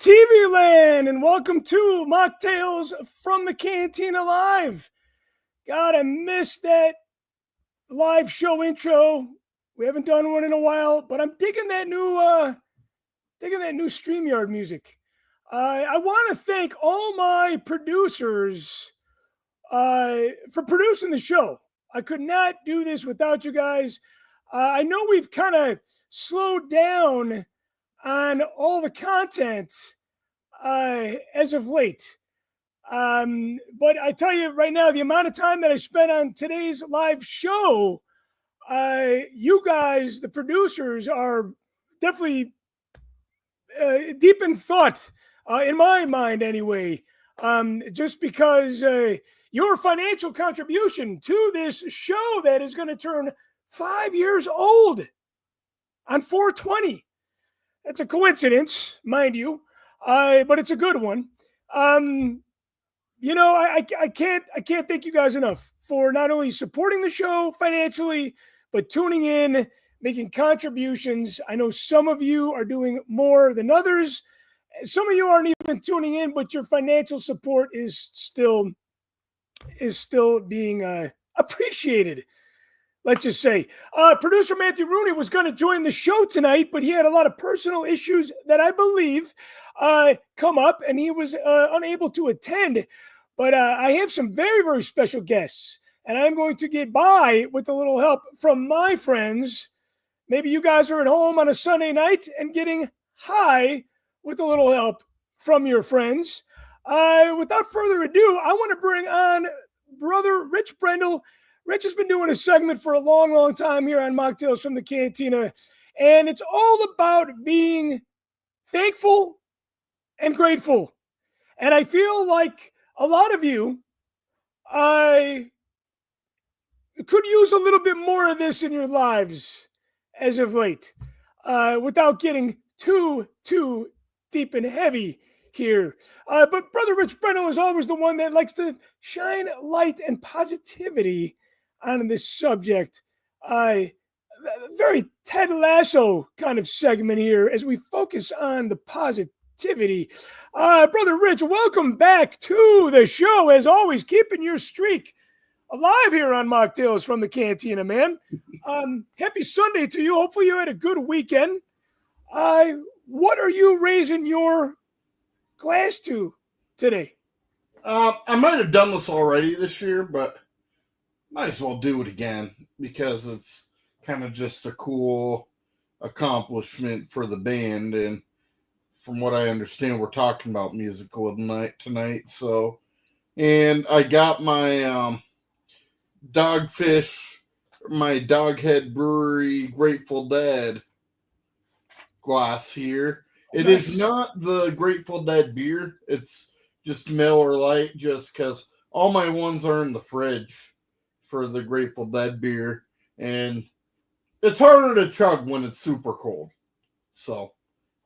TV land, and welcome to Machtails from the Cantina Live. God, I missed that live show intro. We haven't done one in a while, but I'm digging that new StreamYard music. I want to thank all my producers for producing the show. I could not do this without you guys. I know we've kind of slowed down on all the content as of late. But I tell you right now, the amount of time that I spent on today's live show, you guys, the producers, are definitely deep in thought, in my mind anyway, just because your financial contribution to this show that is going to turn 5 years old on 420. That's a coincidence, mind you, but it's a good one. I can't thank you guys enough for not only supporting the show financially, but tuning in, making contributions. I know some of you are doing more than others. Some of you aren't even tuning in, but your financial support is still being appreciated. Let's just say, producer Matthew Rooney was going to join the show tonight, but he had a lot of personal issues that I believe come up, and he was unable to attend. But I have some very, very special guests, and I'm going to get by with a little help from my friends. Maybe you guys are at home on a Sunday night and getting high with a little help from your friends. Without further ado, I want to bring on brother Rich Brendel. Rich has been doing a segment for a long, long time here on Mocktails from the Cantina, and it's all about being thankful and grateful. And I feel like a lot of you could use a little bit more of this in your lives as of late, without getting too deep and heavy here. But Brother Rich Brendel is always the one that likes to shine light and positivity on this subject. Very Ted Lasso kind of segment here as we focus on the positivity. Brother Rich, welcome back to the show. As always, keeping your streak alive here on Mocktails from the Cantina, man. Happy Sunday to you. Hopefully you had a good weekend. What are you raising your glass to today? I might have done this already this year, but might as well do it again because it's kind of just a cool accomplishment for the band. And from what I understand, we're talking about musical night tonight. So, and I got my Dogfish, my Doghead Brewery Grateful Dead glass here. It Nice. is not the Grateful Dead beer. It's just Miller Lite, just because all my ones are in the fridge for the Grateful Dead beer, and it's harder to chug when it's super cold. So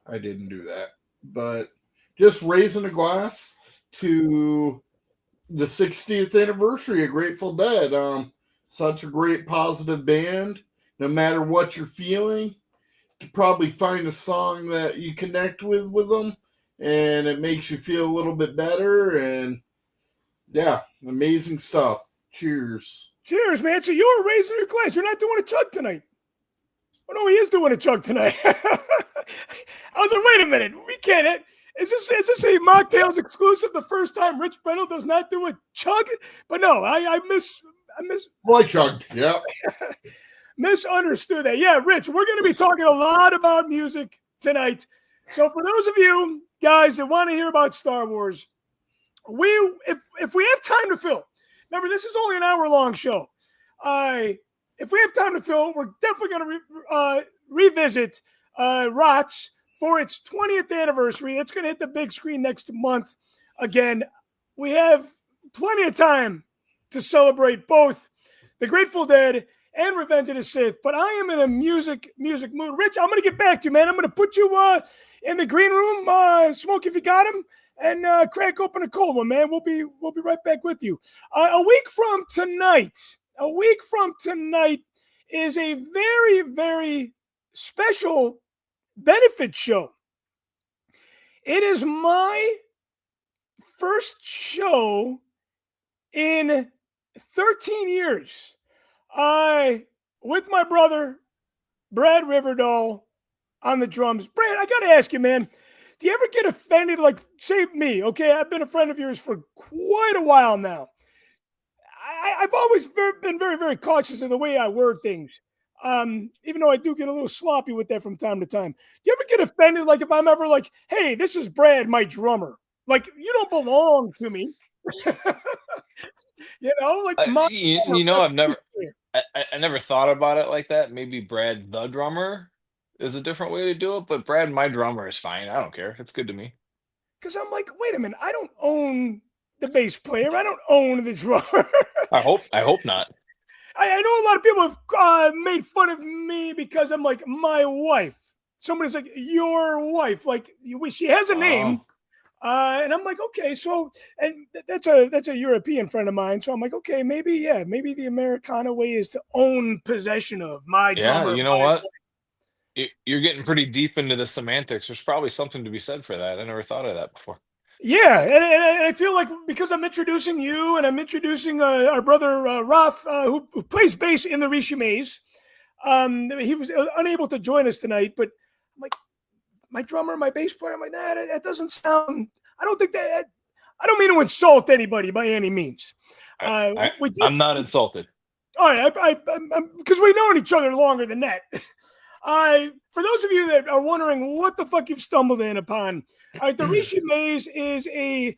I didn't do that. But just raising a glass to the 60th anniversary of Grateful Dead. Such a great positive band. No matter what you're feeling, you can probably find a song that you connect with them, and it makes you feel a little bit better. And yeah, amazing stuff. Cheers. Cheers, man. So you're raising your glass. You're not doing a chug tonight. Oh, no, he is doing a chug tonight. I was like, wait a minute. We can't. Is this a Mocktails exclusive? The first time Rich Brendel does not do a chug? But no, I Well, I chugged. Yeah. misunderstood that. Yeah, Rich, we're going to be talking a lot about music tonight. So for those of you guys that want to hear about Star Wars, if we have time to fill, remember this is only an hour-long show. If we have time to fill, we're definitely going to revisit ROTS for its 20th anniversary. It's going to hit the big screen next month. Again, we have plenty of time to celebrate both the Grateful Dead and Revenge of the Sith. But I am in a music mood. Rich, I'm going to get back to you, man. I'm going to put you in the green room, smoke if you got him, and crack open a cold one, man. We'll be right back with you. A week from tonight is a very, very special benefit show. It is my first show in 13 years. I, with my brother, Brad Riverdale, on the drums. Brad, I got to ask you, man, do you ever get offended? Like, say me, okay? I've been a friend of yours for quite a while now. I've always been very, very cautious of the way I word things. Even though I do get a little sloppy with that from time to time. Do you ever get offended? Like, if I'm ever like, hey, this is Brad, my drummer. Like, you don't belong to me. Like my drummer, my I've bass never, player. I never thought about it like that. Maybe Brad the drummer is a different way to do it, but Brad my drummer is fine. I don't care. It's good to me. Because I'm like, wait a minute, I don't own the bass player. I don't own the drummer. I hope not. I know a lot of people have made fun of me because I'm like my wife. Somebody's like your wife, like she has a name, Oh, and I'm like, okay, so and that's a European friend of mine. So I'm like, okay, maybe maybe the Americana way is to own possession of my yeah. drummer. You know what? You're getting pretty deep into the semantics. There's probably something to be said for that. I never thought of that before. Yeah, and I feel like because I'm introducing you and I'm introducing our brother Raf, who plays bass in the Rishi Maze. He was unable to join us tonight, but I'm like, my drummer, my bass player. I'm like, nah, that doesn't sound. I don't think that. I don't mean to insult anybody by any means. I, I We did. I'm not insulted. All right, because we've known each other longer than that. For those of you that are wondering what the fuck you've stumbled in upon, the Rishi Maze is a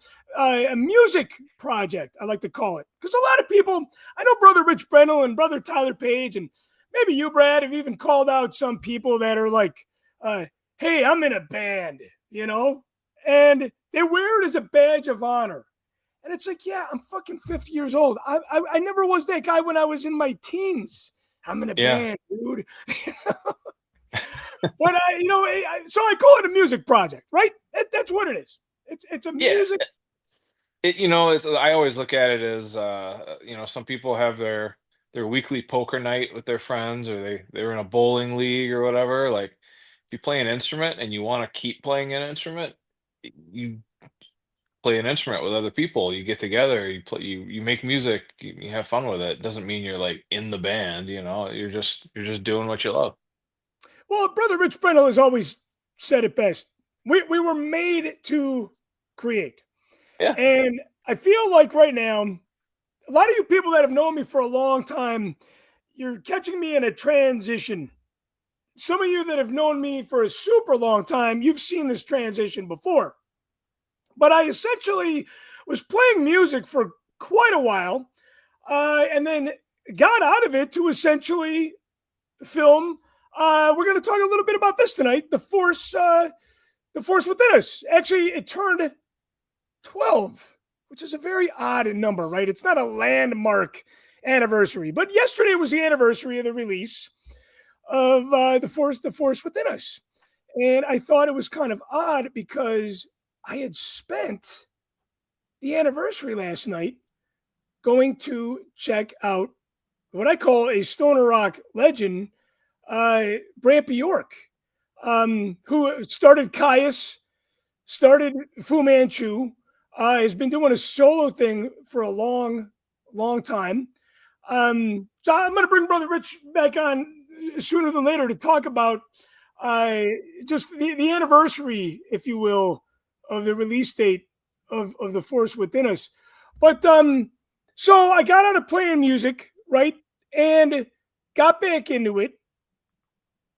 music project, I like to call it. Because a lot of people, I know Brother Rich Brennel and Brother Tyler Page, and maybe you, Brad, have even called out some people that are like, hey, I'm in a band, and they wear it as a badge of honor. And it's like, yeah, I'm fucking 50 years old. I never was that guy when I was in my teens. I'm in a Yeah, band, dude. But so I call it a music project, right? That's what it is. It's a yeah. music. I always look at it as some people have their weekly poker night with their friends, or they're in a bowling league or whatever. Like, if you play an instrument and you want to keep playing an instrument, you play an instrument with other people. You get together, you make music, you have fun with it. Doesn't mean you're like in the band. You're just doing what you love. Well, Brother Rich Brennel has always said it best. We were made to create, Yeah, and I feel like right now, a lot of you people that have known me for a long time, you're catching me in a transition. Some of you that have known me for a super long time, you've seen this transition before. But I essentially was playing music for quite a while, and then got out of it to essentially film. We're going to talk a little bit about this tonight. The Force Within Us. Actually, it turned 12, which is a very odd number, right? It's not a landmark anniversary, but yesterday was the anniversary of the release of the Force Within Us, and I thought it was kind of odd because I had spent the anniversary last night going to check out what I call a stoner rock legend, Brampy York, who started Caius, started Fu Manchu, has been doing a solo thing for a long, long time. So I'm going to bring Brother Rich back on sooner than later to talk about uh, just the anniversary, if you will, of the release date of The Force Within Us. But so I got out of playing music, right? And got back into it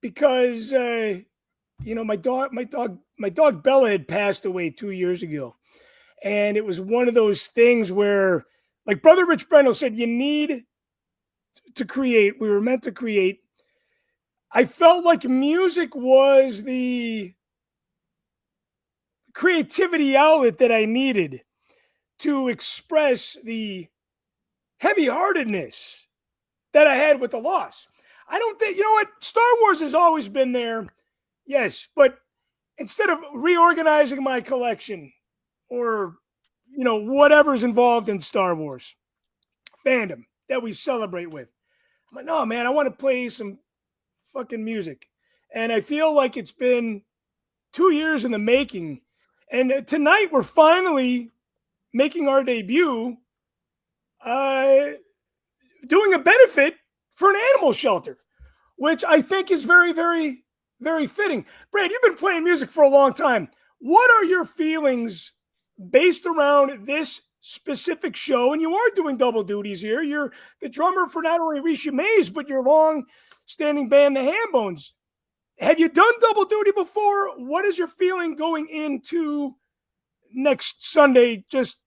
because my dog Bella had passed away 2 years ago, and it was one of those things where, like Brother Rich Brendel said, you need to create. We were meant to create. I felt like music was the creativity outlet that I needed to express the heavy heartedness that I had with the loss. I don't think, what? Star Wars has always been there. Yes. But instead of reorganizing my collection or, whatever's involved in Star Wars fandom that we celebrate with, I'm like, no, man, I want to play some fucking music. And I feel like it's been 2 years in the making. And tonight we're finally making our debut, uh, doing a benefit for an animal shelter, which I think is very, very, very fitting. Brad, you've been playing music for a long time. What are your feelings based around this specific show? And you are doing double duties here. You're the drummer for not only Rishi Mays, but your long-standing band, the Hambones. Have you done double duty before? What is your feeling going into next Sunday, just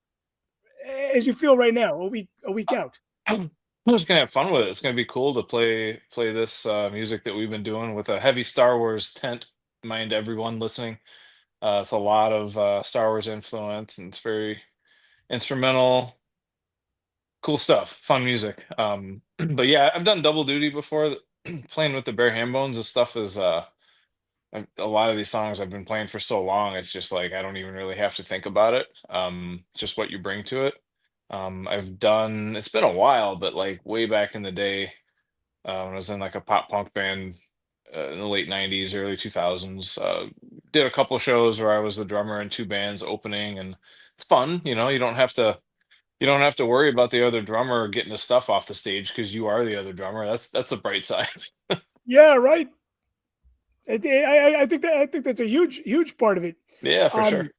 as you feel right now, a week out? I'm just gonna have fun with it. It's gonna be cool to play this music that we've been doing with a heavy Star Wars tent. Mind everyone listening. It's a lot of Star Wars influence, and it's very instrumental, cool stuff, fun music. But yeah, I've done double duty before. Playing with the Bear Hambones, this stuff is a lot of these songs I've been playing for so long. It's just like I don't even really have to think about it. Just what you bring to it. I've done. It's been a while, but like way back in the day, when I was in like a pop punk band in the late '90s, early 2000s. Did a couple shows where I was the drummer in two bands opening, and it's fun. You don't have to worry about the other drummer getting the stuff off the stage because you are the other drummer. That's a bright side. Yeah, right. I think that's a huge part of it. Yeah, for sure. Um,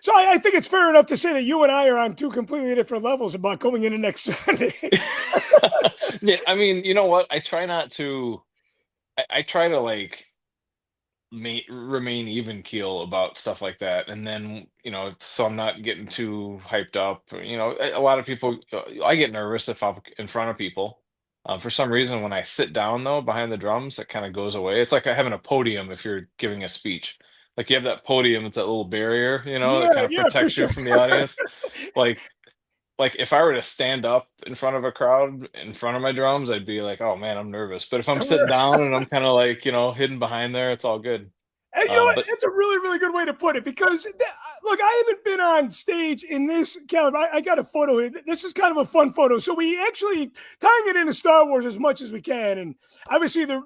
so I think it's fair enough to say that you and I are on two completely different levels about going into next Sunday. Yeah, I mean, you know what? I try not to. I try to like remain even keel about stuff like that, and then so I'm not getting too hyped up. A lot of people, I get nervous if I'm in front of people. For some reason, when I sit down though behind the drums, it kind of goes away. It's like having a podium if you're giving a speech. Like you have that podium, it's that little barrier, Yeah, that kind of yeah, for protects you sure. from the audience. Like like if I were to stand up in front of a crowd in front of my drums, I'd be like, oh man, I'm nervous. But if I'm sitting down and I'm kind of like, hidden behind there, it's all good. And you know what? But That's a really, really good way to put it because, look, I haven't been on stage in this caliber. I got a photo here. This is kind of a fun photo. So we actually tying it into Star Wars as much as we can. And obviously, the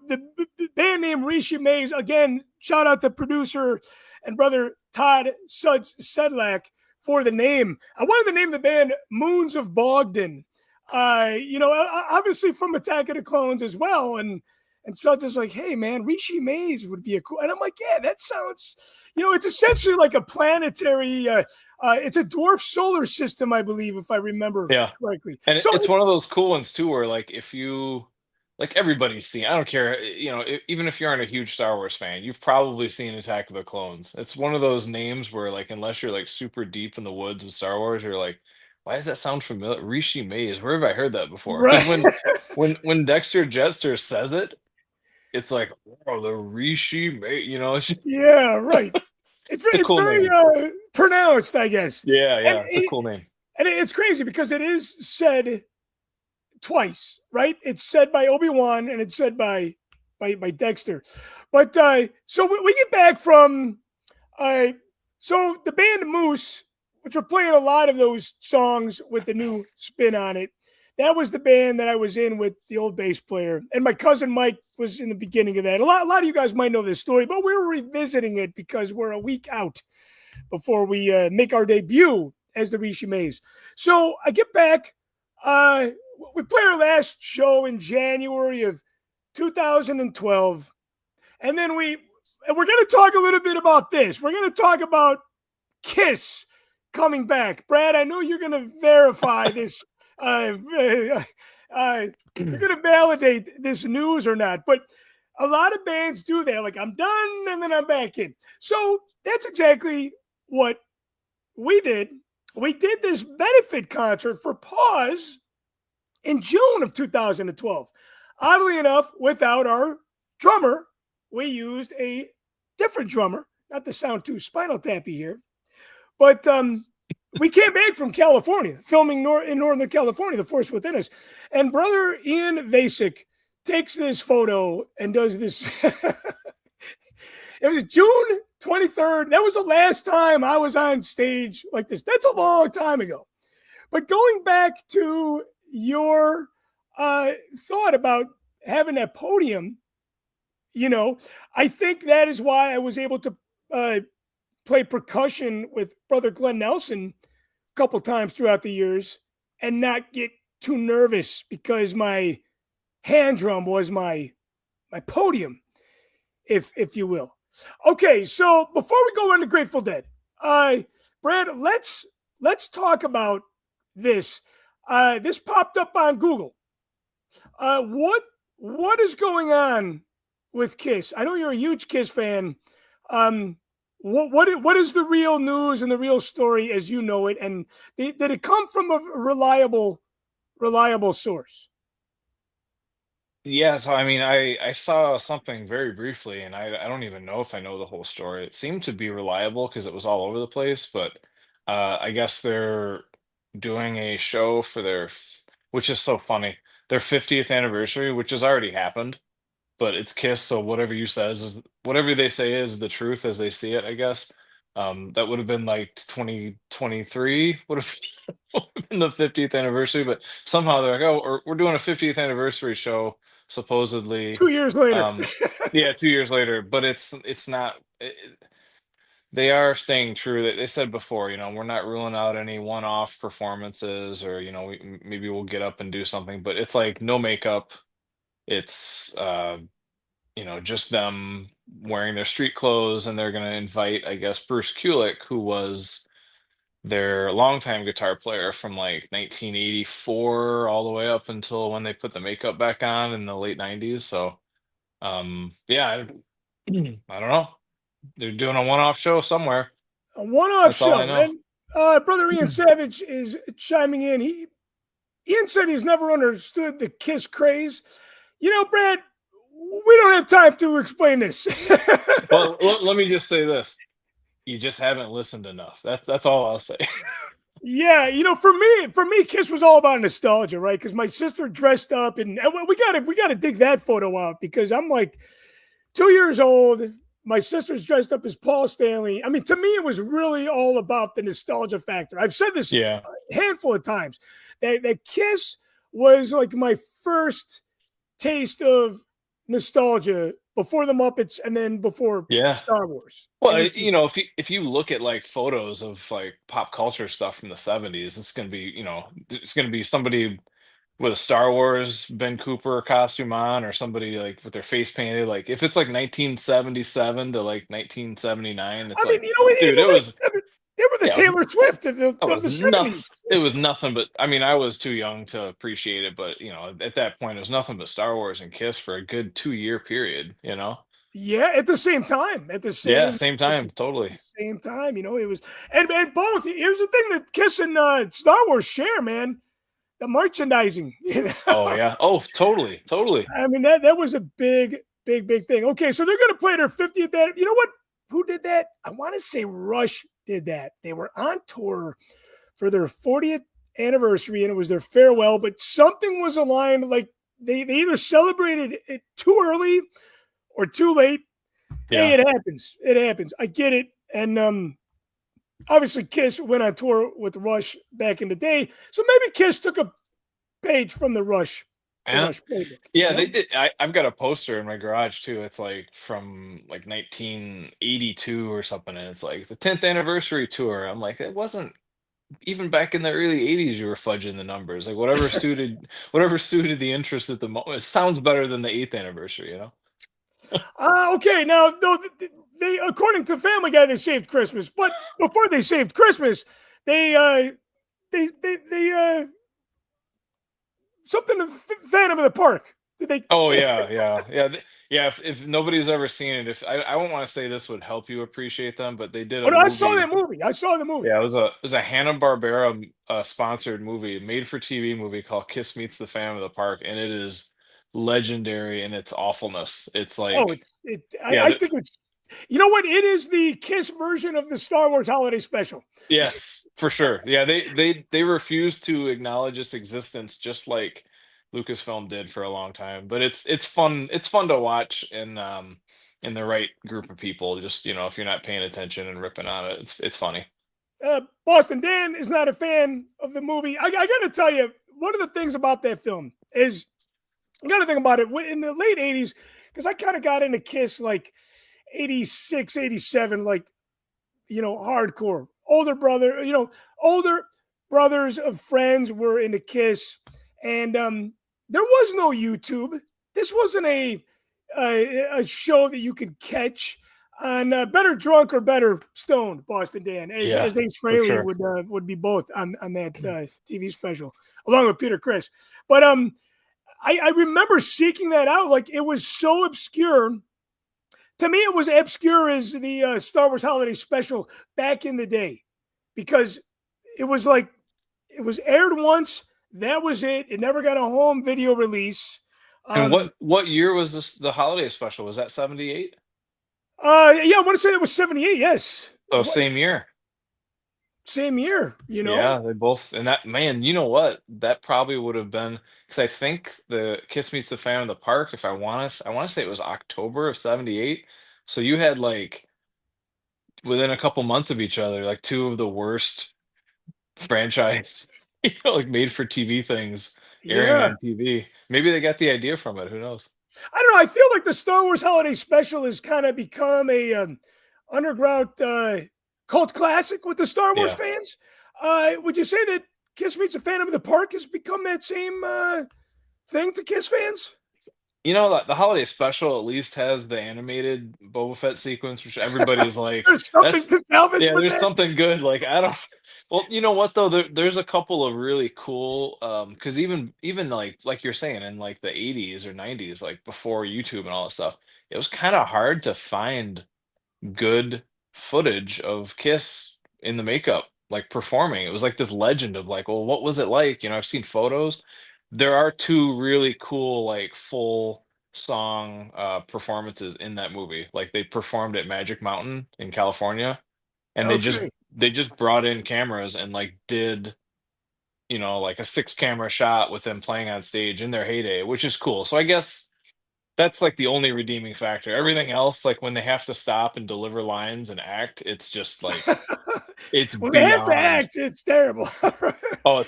band name Rishi Mays, again, shout out to producer and brother Todd Suds Sedlak for the name. I wanted to name the band Moons of Bogdan. Obviously from Attack of the Clones as well. And Suds is like, hey, man, Rishi Mays would be a cool. And I'm like, yeah, that sounds, it's essentially like a planetary, it's a dwarf solar system, I believe, if I remember yeah, correctly. and So, it's one of those cool ones too, where like if you like everybody's seen. I don't care, even if you aren't a huge Star Wars fan, you've probably seen Attack of the Clones. It's one of those names where like unless you're like super deep in the woods with Star Wars, you're like, why does that sound familiar? Rishi Mays, where have I heard that before? Because right. when Dexter Jettster says it, it's like, oh, the Rishi Mays, Yeah, right. It's, it's a it's cool very name. pronounced, I guess. Yeah, And, yeah, it's a cool name. and it's crazy because it is said twice, right? It's said by Obi-Wan and it's said by Dexter. But so we get back from so the band Moose, which are playing a lot of those songs with the new spin on it. That was the band that I was in with the old bass player, and my cousin Mike was in the beginning of that. A lot of you guys might know this story, but we're revisiting it because we're a week out before we make our debut as the Rishi Mays. So I get back. We play our last show in January of 2012, and then we're going to talk a little bit about this. We're going to talk about Kiss coming back. Brad, I know you're going to verify this. You're going to validate this news or not, but a lot of bands do that. Like, I'm done and then I'm back in. So that's exactly what we did. We did this benefit concert for Pause in June of 2012. Oddly enough, without our drummer, we used a different drummer, not to sound too Spinal Tappy here, but we came back from California, filming in Northern California, The Force Within Us. And brother Ian Vasic takes this photo and does this. It was June 23rd. That was the last time I was on stage like this. That's a long time ago. But going back to your thought about having that podium, I think that is why I was able to play percussion with brother Glenn Nelson a couple times throughout the years and not get too nervous because my hand drum was my podium, if you will. Okay, so before we go into Grateful Dead, Brad, let's talk about this. This popped up on Google. What is going on with Kiss? I know you're a huge Kiss fan. What is the real news and the real story as you know it? And did it come from a reliable source? Yeah, so I mean, I saw something very briefly, and I don't even know if I know the whole story. It seemed to be reliable because it was all over the place, but I guess they're doing a show for which is so funny, their 50th anniversary, which has already happened, but it's Kiss, so whatever they say is the truth as they see it, I guess. That would have been like 2023 would have been the 50th anniversary, but somehow they're like, oh, we're doing a 50th anniversary show, supposedly. 2 years later. Yeah, 2 years later, but it's not. They are staying true. They said before, we're not ruling out any one-off performances, or maybe we'll get up and do something, but it's like no makeup. It's just them wearing their street clothes, and they're going to invite, I guess, Bruce Kulick, who was their longtime guitar player from like 1984 all the way up until when they put the makeup back on in the late 90s. So, yeah, I don't know. They're doing a one-off show somewhere. A one-off That's all I show. know. And brother Ian Savage is chiming in. Ian said he's never understood the Kiss craze. Brad, we don't have time to explain this. Well, let me just say this. You just haven't listened enough. That's all I'll say. Yeah, for me, Kiss was all about nostalgia, right? Because my sister dressed up, and we gotta dig that photo out because I'm like 2 years old. My sister's dressed up as Paul Stanley. I mean, to me, it was really all about the nostalgia factor. I've said this Yeah. a handful of times that Kiss was like my first taste of nostalgia before the Muppets and then before Yeah. Star Wars. Well, if you look at like photos of like pop culture stuff from the 70s, it's gonna be somebody with a Star Wars Ben Cooper costume on, or somebody like with their face painted. Like if it's like 1977 to like 1979, it's I mean, like, dude, it was they were the yeah, Taylor Swift of the it was nothing. 70s. It was nothing but. I mean, I was too young to appreciate it, but at that point, it was nothing but Star Wars and Kiss for a good 2-year period. Yeah, at the same time, Yeah, same time, totally. same time, it was, and both. Here's the thing that Kiss and Star Wars share, man, the merchandising. Oh yeah. Oh, totally, totally. I mean that was a big thing. Okay, so they're gonna play their 50th. You know what? Who did that? I want to say Rush did that. They were on tour for their 40th anniversary, and it was their farewell. But something was aligned. Like they either celebrated it too early or too late. Yeah. Hey, it happens. It happens. I get it. And obviously Kiss went on tour with Rush back in the day. So maybe Kiss took a page from the Rush playbook. Yeah, they did. I've got a poster in my garage too. It's like from like 1982 or something, and it's like the 10th anniversary tour. I'm like, it wasn't even back in the early 80s. You were fudging the numbers, like whatever suited the interest at the moment. It sounds better than the 8th anniversary. Okay, now though they, according to Family Guy, they saved Christmas, but before they saved Christmas, they something of Phantom of the Park. Did they? Oh yeah. If nobody's ever seen it, if I won't want to say this would help you appreciate them, but they did Oh, a no, I movie. saw that movie. I saw the movie. Yeah, it was a Hanna-Barbera sponsored movie, made for TV movie called Kiss Meets the Phantom of the Park, and it is legendary in its awfulness. It's like, Oh, I think it's. You know what? It is the Kiss version of the Star Wars Holiday Special. yes, for sure. Yeah, they refuse to acknowledge its existence, just like Lucasfilm did for a long time. But it's fun. It's fun to watch in the right group of people. Just if you're not paying attention and ripping on it, it's funny. Boston Dan is not a fan of the movie. I got to tell you, one of the things about that film is, I got to think about it in the late 80s, because I kind of got into Kiss like 86, 87. Like hardcore. Older brothers of friends were into Kiss, and there was no YouTube. This wasn't a show that you could catch on Better Drunk or Better Stoned, Boston Dan, as Ace for Frehley sure. would be both on that TV special, along with Peter Criss. But I remember seeking that out. Like, it was so obscure. To me, it was obscure as the Star Wars Holiday Special back in the day, because it was like, it was aired once. That was it. It never got a home video release. And what year was this? The holiday special, was that 78? Yeah, I want to say it was 78. Yes. So same year. Same year, Yeah, they both, and that, man, you know what? That probably would have been, because I think the Kiss Meets the Fan in the Park, if I want to say it was October of 78. So you had like within a couple months of each other, like two of the worst franchise, like made for TV things airing Yeah. on TV. Maybe they got the idea from it. Who knows? I don't know. I feel like the Star Wars Holiday Special has kind of become a underground cult classic with the Star Wars Yeah. fans. Would you say that Kiss Meets a Fan of the Park has become that same thing to Kiss fans? The holiday special at least has the animated Boba Fett sequence, which everybody's like, There's something that's, to salvage yeah, with there's that. something good. Like, I don't, well, you know what though? There's a couple of really cool, because even like you're saying, in like the 80s or 90s, like before YouTube and all that stuff, it was kind of hard to find good footage of Kiss in the makeup, like performing. It was like this legend of like, well, what was it like? I've seen photos. There are two really cool, like full song performances in that movie. Like they performed at Magic Mountain in California, and Okay. they just brought in cameras and like did like a six camera shot with them playing on stage in their heyday, which is cool. So I guess that's like the only redeeming factor. Everything else, like when they have to stop and deliver lines and act, it's just like it's When they have to beyond. act, it's terrible. Oh,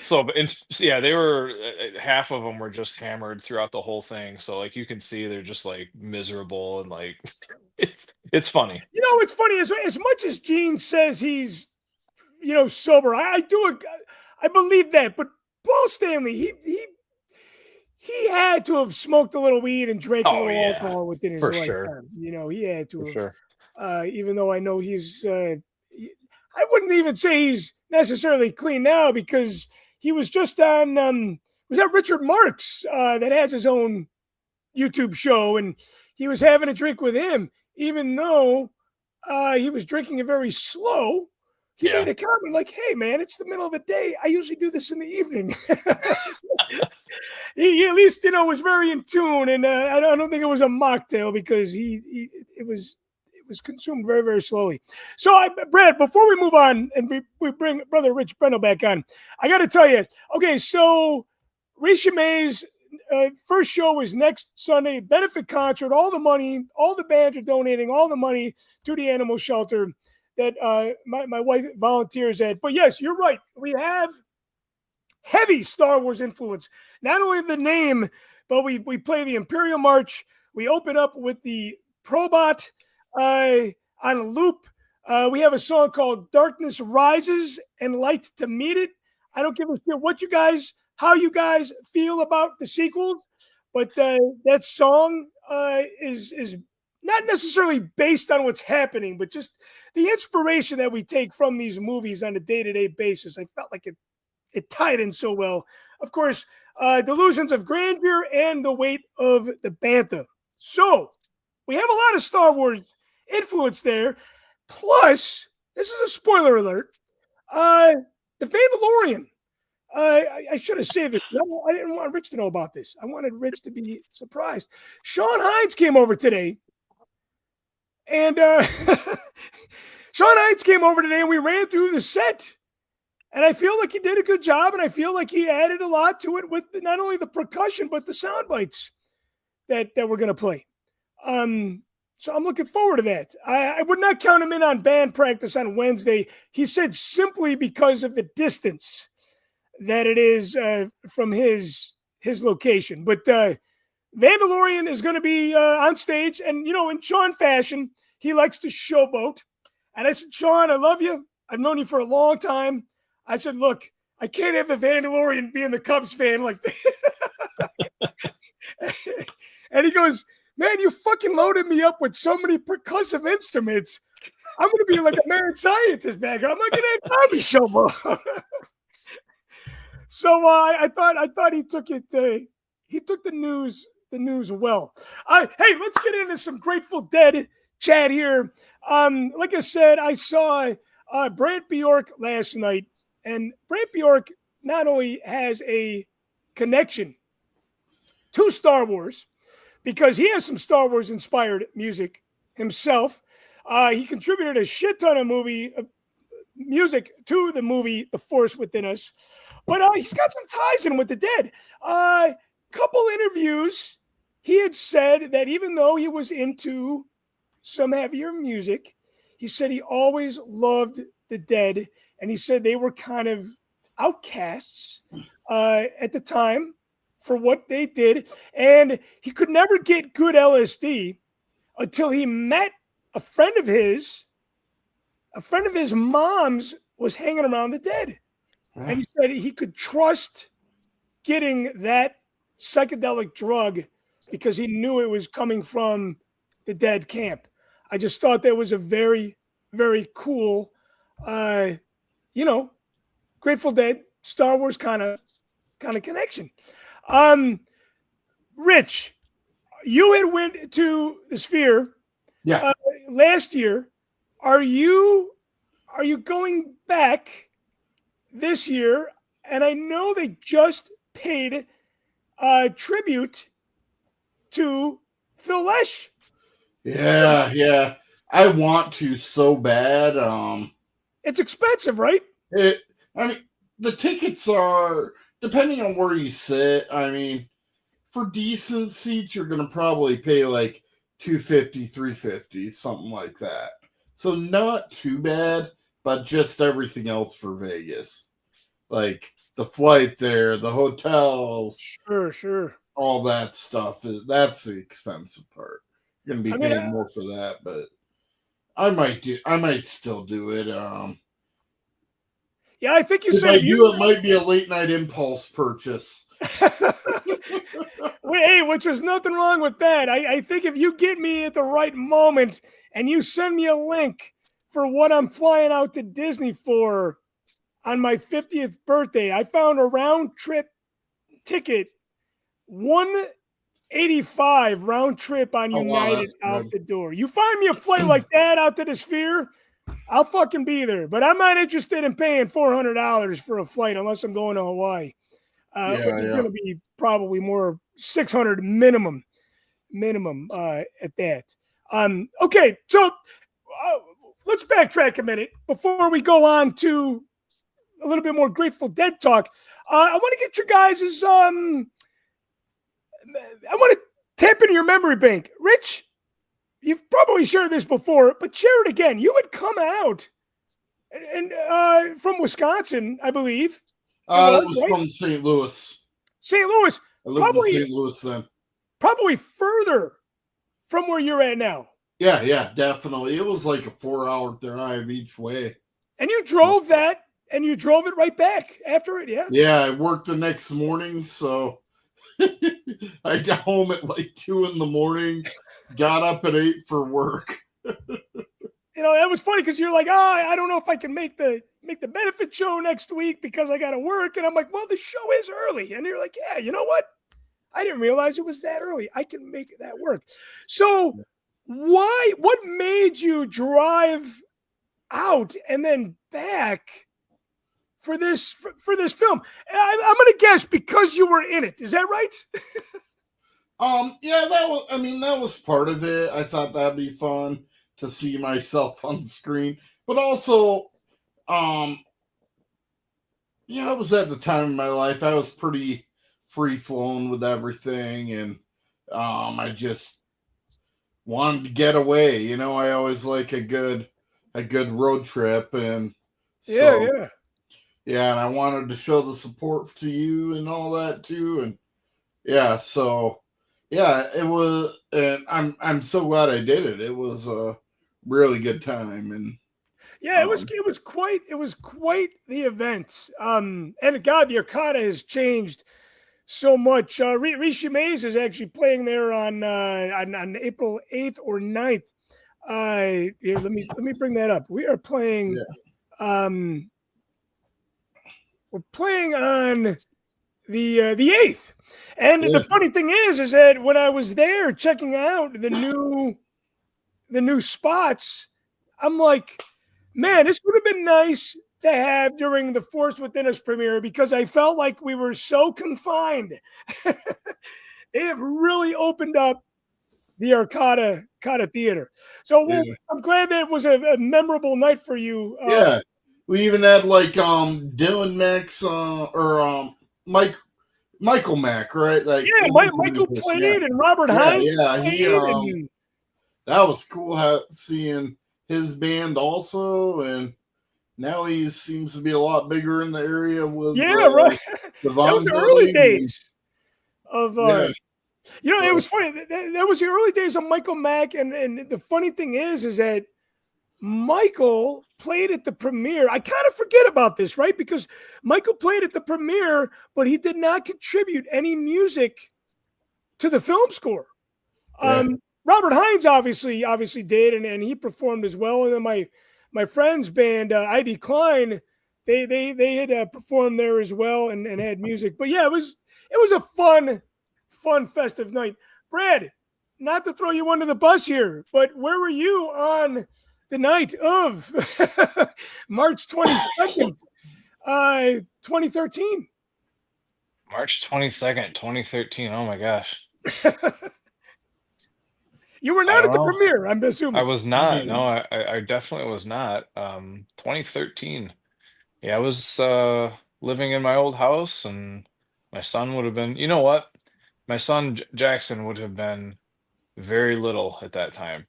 yeah, they were half of them were just hammered throughout the whole thing. So like you can see they're just like miserable and like it's funny. It's funny, as much as Gene says he's sober. I believe that, but Paul Stanley, he had to have smoked a little weed and drank a Oh little yeah, alcohol within his for sure, lifetime. He had to for have. sure. Even though I know I wouldn't even say he's necessarily clean now, because he was just on. Was that Richard Marx that has his own YouTube show, and he was having a drink with him, even though he was drinking it very slow. He made Yeah. a comment like, "Hey, man, it's the middle of the day. I usually do this in the evening." He at least was very in tune, and I don't think it was a mocktail, because it was consumed very, very slowly. So, Brad, before we move on and we bring Brother Rich Brendel back on, I got to tell you, okay, so Rishi May's first show is next Sunday, benefit concert. All the money, all the bands are donating all the money to the animal shelter that my wife volunteers at. But yes, you're right. We have heavy Star Wars influence. Not only the name, but we play the Imperial March. We open up with the Probot on a loop. We have a song called Darkness Rises and Light to Meet It. I don't give a shit how you guys feel about the sequels, but that song is not necessarily based on what's happening, but just the inspiration that we take from these movies on a day-to-day basis. I felt like it tied in so well. Of course, Delusions of Grandeur and The Weight of the Bantha. So we have a lot of Star Wars influence there. Plus, this is a spoiler alert. The Mandalorian. I should have saved it. No, I didn't want Rich to know about this. I wanted Rich to be surprised. Sean Hines came over today. And Sean Hines came over today, and we ran through the set. And I feel like he did a good job, and I feel like he added a lot to it with not only the percussion, but the sound bites that we're going to play. So I'm looking forward to that. I would not count him in on band practice on Wednesday. He said simply because of the distance that it is from his location. But Mandalorian is going to be on stage, and in Sean fashion, he likes to showboat. And I said, Sean, I love you. I've known you for a long time. I said, look, I can't have the Vandalorian being the Cubs fan like that. And he goes, man, you fucking loaded me up with so many percussive instruments. I'm going to be like a mad scientist back here. I'm not going to have time to show up. So I thought he took it. He took the news well. Hey, let's get into some Grateful Dead chat here. Like I said, I saw Brant Bjork last night, and Brant Bjork not only has a connection to Star Wars because he has some Star Wars inspired music himself. He contributed a shit ton of music to the movie The Force Within Us. But he's got some ties in with the Dead. Couple interviews, he had said that even though he was into some heavier music, he said he always loved the Dead, and he said they were kind of outcasts at the time for what they did, and he could never get good LSD until he met a friend of his mom's was hanging around the Dead. And he said he could trust getting that psychedelic drug because he knew it was coming from the Dead camp. I just thought that was a very, very cool, Grateful Dead, Star Wars kind of connection. Rich, you had went to the Sphere last year. Are you going back this year? And I know they just paid tribute to Phil Lesh. Yeah. I want to so bad. It's expensive, right? I mean, the tickets are, depending on where you sit, I mean, for decent seats, you're going to probably pay like $250, $350, something like that. So not too bad, but just everything else for Vegas. Like the flight there, the hotels. Sure. All that stuff. That's the expensive part. You're going to be paying more for that, but I might still do it. Yeah, I think you said if I do, it might be a late night impulse purchase. Hey, which there's nothing wrong with that. I think if you get me at the right moment and you send me a link for what I'm flying out to Disney for on my 50th birthday, I found a round trip ticket, $185 round trip on United out the door. You find me a flight like that out to the Sphere, I'll fucking be there. But I'm not interested in paying $400 for a flight unless I'm going to Hawaii, which is going to be probably more $600 minimum at that. Okay, so let's backtrack a minute before we go on to a little bit more Grateful Dead talk. I want to get your guys' I want to tap into your memory bank. Rich, you've probably shared this before, but share it again. You had come out and from Wisconsin, I believe. It was right? From St. Louis. St. Louis. I lived in St. Louis then. Probably further from where you're at now. Yeah, definitely. It was like a 4-hour drive each way. And you drove that, and you drove it right back after it, yeah? Yeah, I worked the next morning, so I got home at like 2 a.m, got up at 8 for work. That was funny because you're like, I don't know if I can make the benefit show next week because I got to work. And I'm like, well, the show is early. And you're like, yeah, you know what? I didn't realize it was that early. I can make that work. So what made you drive out and then back for this film? I'm going to guess because you were in it. Is that right? Yeah, that was part of it. I thought that'd be fun to see myself on screen, but also, it was at the time in my life I was pretty free flowing with everything, and I just wanted to get away. I always like a good road trip, and yeah, and I wanted to show the support to you and all that too, and it was, and I'm so glad I did it. It was a really good time, and Yeah, it was quite the event. And God, the Arcada has changed so much. Rishi Mays is actually playing there on April 8th or 9th. Here, let me bring that up. We are playing. Yeah. We're playing on the 8th, and Yeah. the funny thing is that when I was there checking out the new spots, I'm like, man, this would have been nice to have during the Force Within Us premiere because I felt like we were so confined. They have really opened up the Arcada Theater. So well, Yeah. I'm glad that it was a memorable night for you. Yeah. We even had like Dylan Max or Mike Michael Mack, right? Like Yeah, he's a Michael musician. Yeah. played and Robert Yeah, Hines yeah. He played, and that was cool seeing his band also, and now he seems to be a lot bigger in the area with yeah, right. the That was Von the early Building. days of Yeah. it So, was funny. That was the early days of Michael Mack, and the funny thing is that Michael played at the premiere. I kind of forget about this, right? Because Michael played at the premiere, but he did not contribute any music to the film score. yeah. Robert Hines obviously did, and he performed as well. And then my friend's band, ID Klein, they had performed there as well and had music. But yeah, it was a fun festive night. Brad, not to throw you under the bus here, but where were you on the night of March 22nd, 2013? March 22nd, 2013. Oh my gosh. You were I not don't at the know. premiere, I'm I assuming. was not. No, I definitely was not. 2013. Yeah, I was living in my old house, and my son would have been, you know what? My son Jackson would have been very little at that time.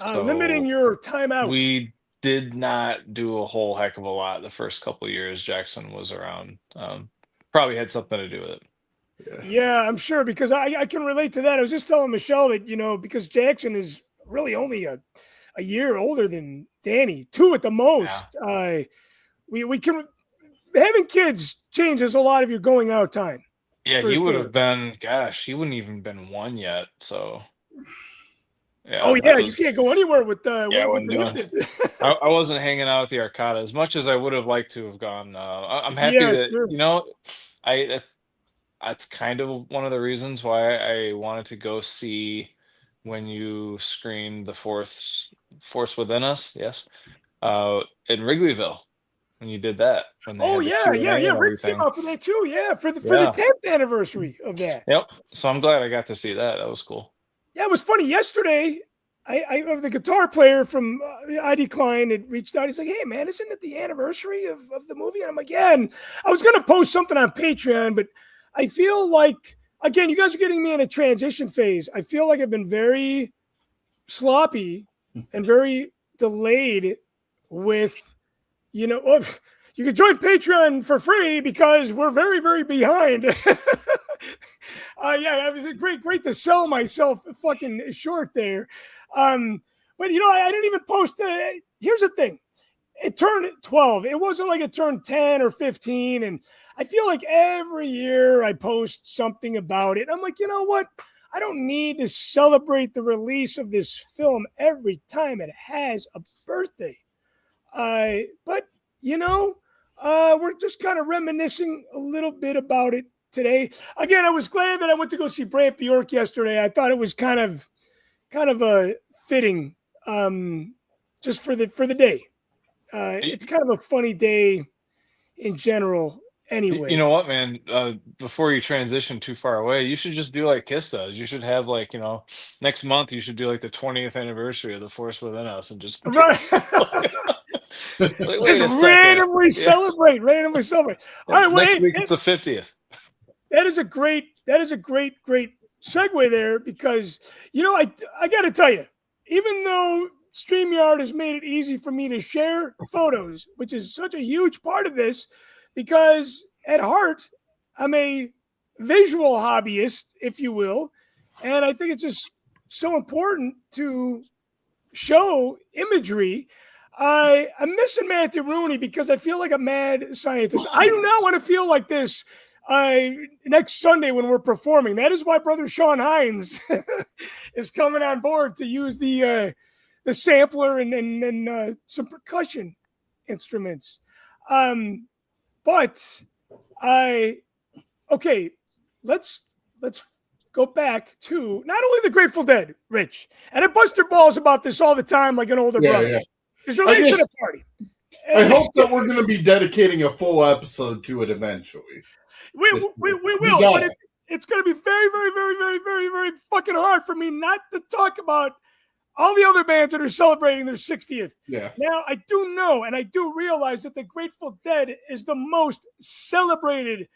Limiting So your time out. we did not do a whole heck of a lot the first couple years Jackson was around. Probably had something to do with it. Yeah. Yeah, I'm sure because I can relate to that. I was just telling Michelle that, because Jackson is really only a year older than Danny, 2 at the Yeah. most. We can having kids changes a lot of your going out time Yeah, for he would sure. have been, gosh, he wouldn't even been one yet. So Oh yeah, yeah, that you was, can't go anywhere with the yeah, I with wasn't the doing. infant. I wasn't hanging out with the Arcada as much as I would have liked to have gone. I'm happy Yeah, that, sure. I that's kind of one of the reasons why I wanted to go see when you screened the Force Within Us. Yes, in Wrigleyville when you did that when they Oh had the yeah, Q and yeah, A yeah. and Rick came everything. out for that too. Yeah, for the Yeah. 10th anniversary of that. Yep. So I'm glad I got to see that. That was cool. Yeah, it was funny. Yesterday, the guitar player from ID Klein had reached out. He's like, "Hey, man, isn't it the anniversary of the movie?" And I'm like, "Yeah." And I was going to post something on Patreon, but I feel like, again, you guys are getting me in a transition phase. I feel like I've been very sloppy and very delayed with, you can join Patreon for free because we're very, very behind. Yeah, it was great to sell myself fucking short there. But I didn't even post. Here's the thing: it turned 12. It wasn't like it turned 10 or 15, and I feel like every year I post something about it. I'm like, you know what? I don't need to celebrate the release of this film every time it has a birthday. But we're just kind of reminiscing a little bit about it today. Again, I was glad that I went to go see Brant Bjork yesterday. I thought it was kind of a fitting, just for the day. Y- It's kind of a funny day in general, You anyway. know what, man? Before you transition too far away, you should just do like Kiss does. You should have like, next month you should do like the 20th anniversary of The Force Within Us and just Right. like, Just wait a second. randomly Yeah. celebrate. Randomly celebrate. All right. Well, Next hey, week it's the 50th. that is a great segue there because I got to tell you, even though StreamYard has made it easy for me to share photos, which is such a huge part of this, because at heart I'm a visual hobbyist, if you will, and I think it's just so important to show imagery. I'm missing Matthew Rooney because I feel like a mad scientist. I do not want to feel like this next Sunday when we're performing. That is why brother Sean Hines is coming on board to use the sampler and some percussion instruments. But okay, let's go back to not only the Grateful Dead, Rich, and I bust your balls about this all the time like an older brother. Yeah. Because you're late to the party. I hope that we're going to be dedicating a full episode to it eventually. We will, but it's going to be very, very, very, very, very, very fucking hard for me not to talk about all the other bands that are celebrating their 60th. Yeah. Now, I do know and I do realize that the Grateful Dead is the most celebrated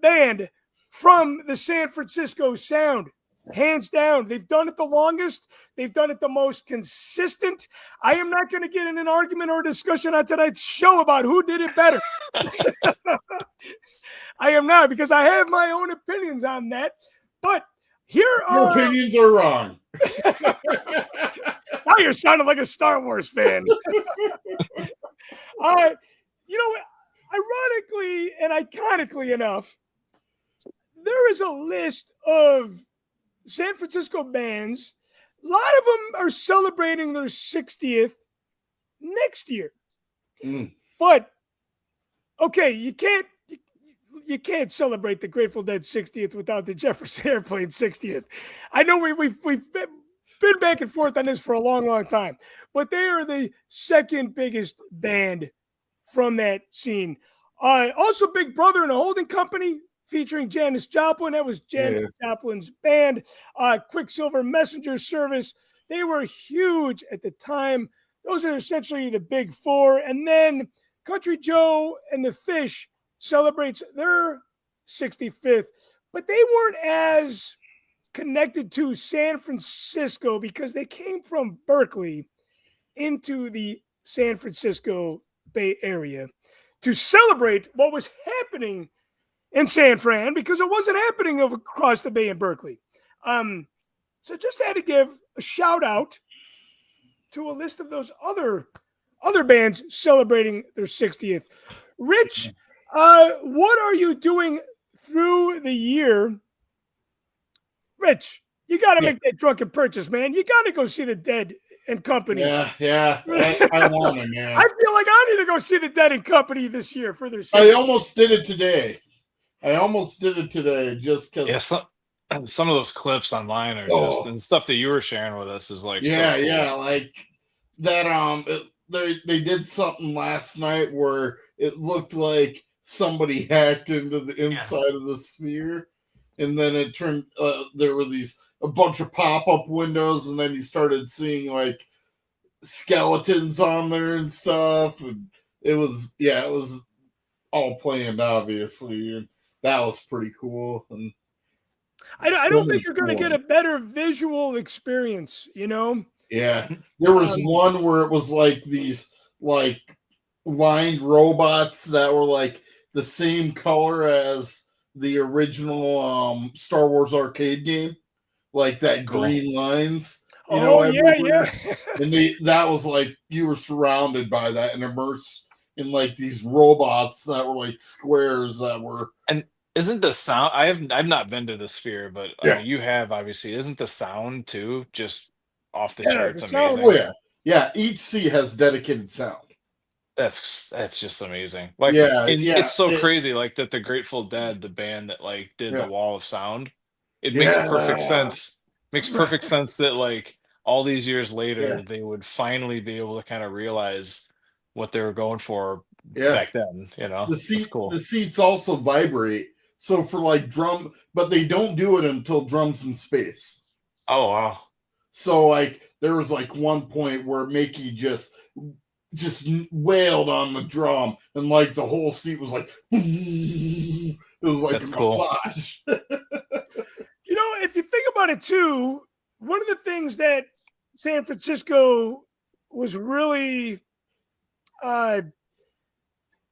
band from the San Francisco sound. Hands down. They've done it the longest. They've done it the most consistent. I am not going to get in an argument or a discussion on tonight's show about who did it better. I am not, because I have my own opinions on that. But here are... Your opinions are wrong. Now you're sounding like a Star Wars fan. Ironically and iconically enough, there is a list of San Francisco bands. A lot of them are celebrating their 60th next year. But okay, you can't celebrate the Grateful Dead 60th without the Jefferson Airplane 60th. I know we've been back and forth on this for a long, long time, but they are the second biggest band from that scene. Also, Big Brother and a Holding Company, featuring Janis Joplin. That was Janis Joplin's band. Quicksilver Messenger Service. They were huge at the time. Those are essentially the big four. And then Country Joe and the Fish celebrates their 65th. But they weren't as connected to San Francisco because they came from Berkeley into the San Francisco Bay Area to celebrate what was happening in San Fran, because it wasn't happening across the bay in Berkeley. So just had to give a shout out to a list of those other bands celebrating their 60th. Rich, what are you doing through the year? Rich, you got to make that drunken purchase, man. You got to go see the Dead and Company. Yeah. I want to, man. I feel like I need to go see the Dead and Company this year for their 60th. I almost did it today. Just because. Yeah, some of those clips online are just, and stuff that you were sharing with us is like, yeah, so cool. yeah, like that. They did something last night where it looked like somebody hacked into the inside of the sphere, and then it turned. There were a bunch of pop-up windows, and then you started seeing like skeletons on there and stuff, and it was all planned, obviously, and that was pretty cool. And I don't think you're going to get a better visual experience, you know? Yeah. There was one where it was like these like lined robots that were like the same color as the original Star Wars arcade game, like that green lines. You know, everywhere. And that was like you were surrounded by that and immersed in like these robots that were like squares that were. And isn't the sound? I've not been to the Sphere, but you have, obviously. Isn't the sound too just off the charts? Amazing. Oh yeah. Each seat has dedicated sound. That's just amazing. Like, it's so crazy. Like that, the Grateful Dead, the band that like did the Wall of Sound. It makes perfect sense. Makes perfect sense that like all these years later, they would finally be able to kind of realize what they were going for back then. You know, the seats also vibrate. So for like drum, but they don't do it until Drums in Space. Oh wow! So like there was like one point where Mickey just wailed on the drum, and like the whole seat was like it was like a massage. You know, if you think about it too, one of the things that San Francisco was really, how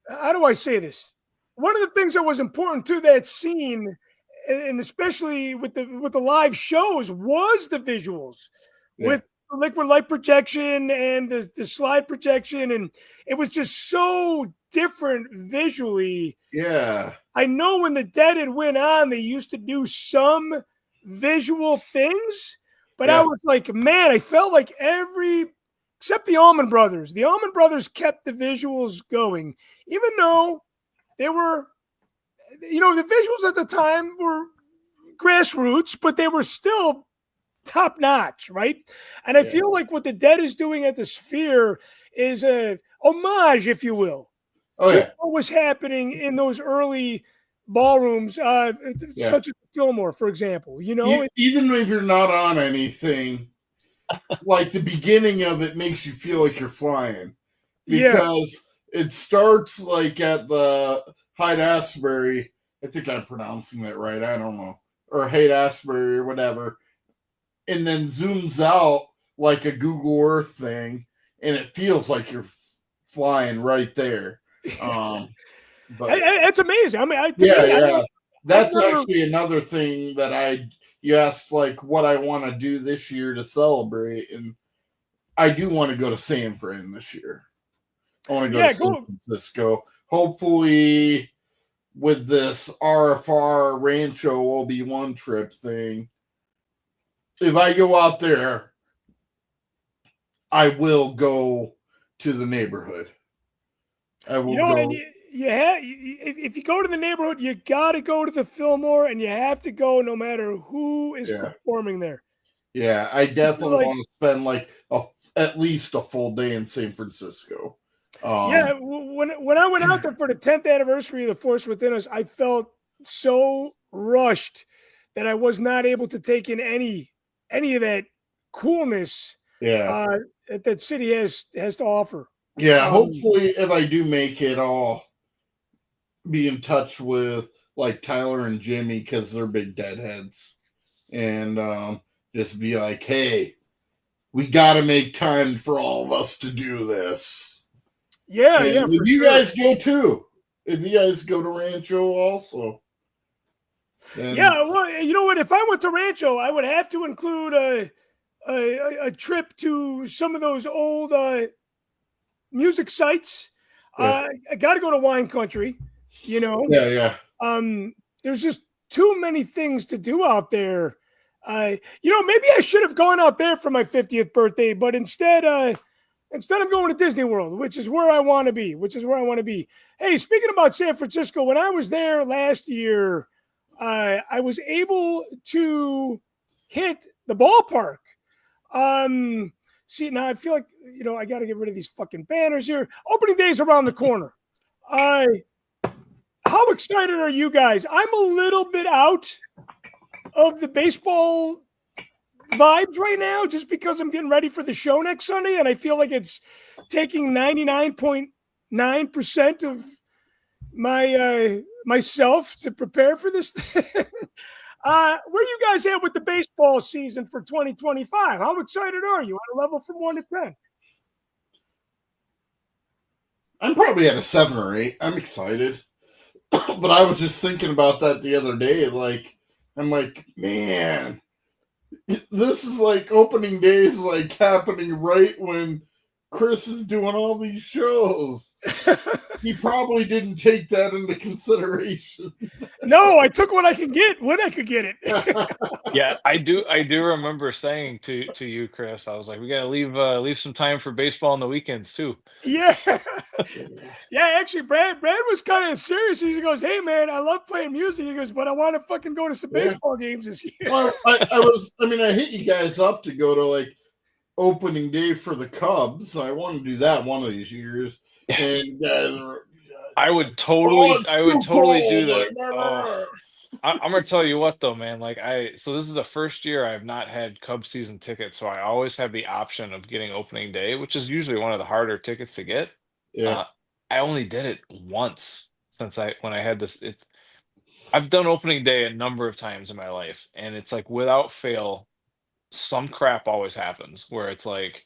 do I say this? One of the things that was important to that scene, and especially with the live shows, was the visuals. With liquid light projection and the slide projection, and it was just so different visually. Yeah. I know when the Dead had went on, they used to do some visual things, but I Yeah. was like, man, I felt like except the Allman Brothers. The Allman Brothers kept the visuals going, even though they were, the visuals at the time were grassroots, but they were still top notch, right? And I Yeah. feel like what the Dead is doing at the Sphere is a homage, if you will, Oh to yeah. what was happening in those early ballrooms, such as Fillmore, for example. Even if you're not on anything, like the beginning of it makes you feel like you're flying Yeah, because it starts like at the Hyde Asbury. I think I'm pronouncing that right. I don't know, or Hyde Asbury or whatever, and then zooms out like a Google Earth thing, and it feels like you're flying right there. But it's amazing. I mean, to yeah, me, yeah, I've that's never. actually another thing that you asked like what I want to do this year to celebrate, and I do want to go to San Fran this year. I want to go to Yeah, San go. Francisco. Hopefully, with this RFR Rancho Obi-Wan trip thing, if I go out there, I will go to the neighborhood. I will And go. if you go to the neighborhood, you got to go to the Fillmore, and you have to go no matter who is Yeah, performing there. yeah. I definitely Like, want to spend like at least a full day in San Francisco. yeah, when I went out there for the 10th anniversary of The Force Within Us, I felt so rushed that I was not able to take in any of that coolness Yeah, that city has to offer. yeah. Um, Hopefully, if I do make it, I'll be in touch with like Tyler and Jimmy because they're big deadheads, and just be like, hey, we got to make time for all of us to do this. yeah, And yeah, if for you sure. guys go too, if you guys go to Rancho also, then Yeah, well, you know what? If I went to Rancho, I would have to include a trip to some of those old music sites. yeah, I got to go to wine country. You know, yeah, yeah, there's just too many things to do out there. Maybe I should have gone out there for my 50th birthday, but instead I'm going to Disney World, which is where I want to be. Hey, speaking about San Francisco, when I was there last year, I was able to hit the ballpark. See, now I feel like I got to get rid of these fucking banners here. Opening day's around the corner. How excited are you guys? I'm a little bit out of the baseball vibes right now just because I'm getting ready for the show next Sunday, and I feel like it's taking 99.9% of my myself to prepare for this thing. Where you guys at with the baseball season for 2025? How excited are you on a level from 1 to 10? I'm probably at a 7 or 8. I'm excited. But I was just thinking about that the other day. Like, I'm like, man, this is like opening day is like happening right when Chris is doing all these shows. He probably didn't take that into consideration. No, I took what I can get when I could get it. Yeah, I do remember saying to you, Chris, I was like, we gotta leave some time for baseball on the weekends too. Yeah. Yeah, actually, Brad was kind of serious. He goes, "Hey, man, I love playing music." He goes, "But I want to fucking go to some Yeah. baseball games this year." Well, I hit you guys up to go to like opening day for the Cubs. I want to do that one of these years. And you guys are, I would oh, totally, it's I would too totally cold. do Like, that. Oh, I'm gonna tell you what though, man. So this is the first year I've not had Cubs season tickets, so I always have the option of getting opening day, which is usually one of the harder tickets to get. yeah, Uh, I only did it once since when I had this. I've done opening day a number of times in my life, and it's like without fail, some crap always happens where it's like,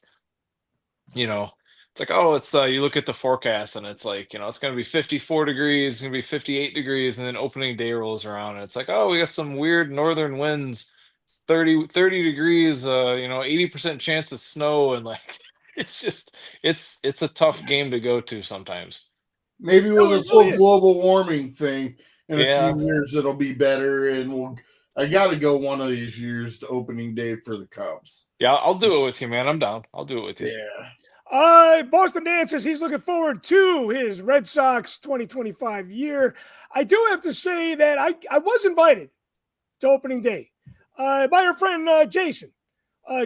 you know, it's like, oh, you look at the forecast and it's like, it's gonna be 54 degrees, it's gonna be 58 degrees, and then opening day rolls around and it's like, oh, we got some weird northern winds. It's 30 degrees, 80% chance of snow, and like it's a tough game to go to sometimes. Maybe with No, it this really whole is. global warming thing, in a few Yeah. years it'll be better, and I got to go one of these years to opening day for the Cubs. Yeah, I'll do it with you, man. I'm down. I'll do it with you. Yeah. Boston Dan says he's looking forward to his Red Sox 2025 year. I do have to say that I was invited to opening day by our friend Jason,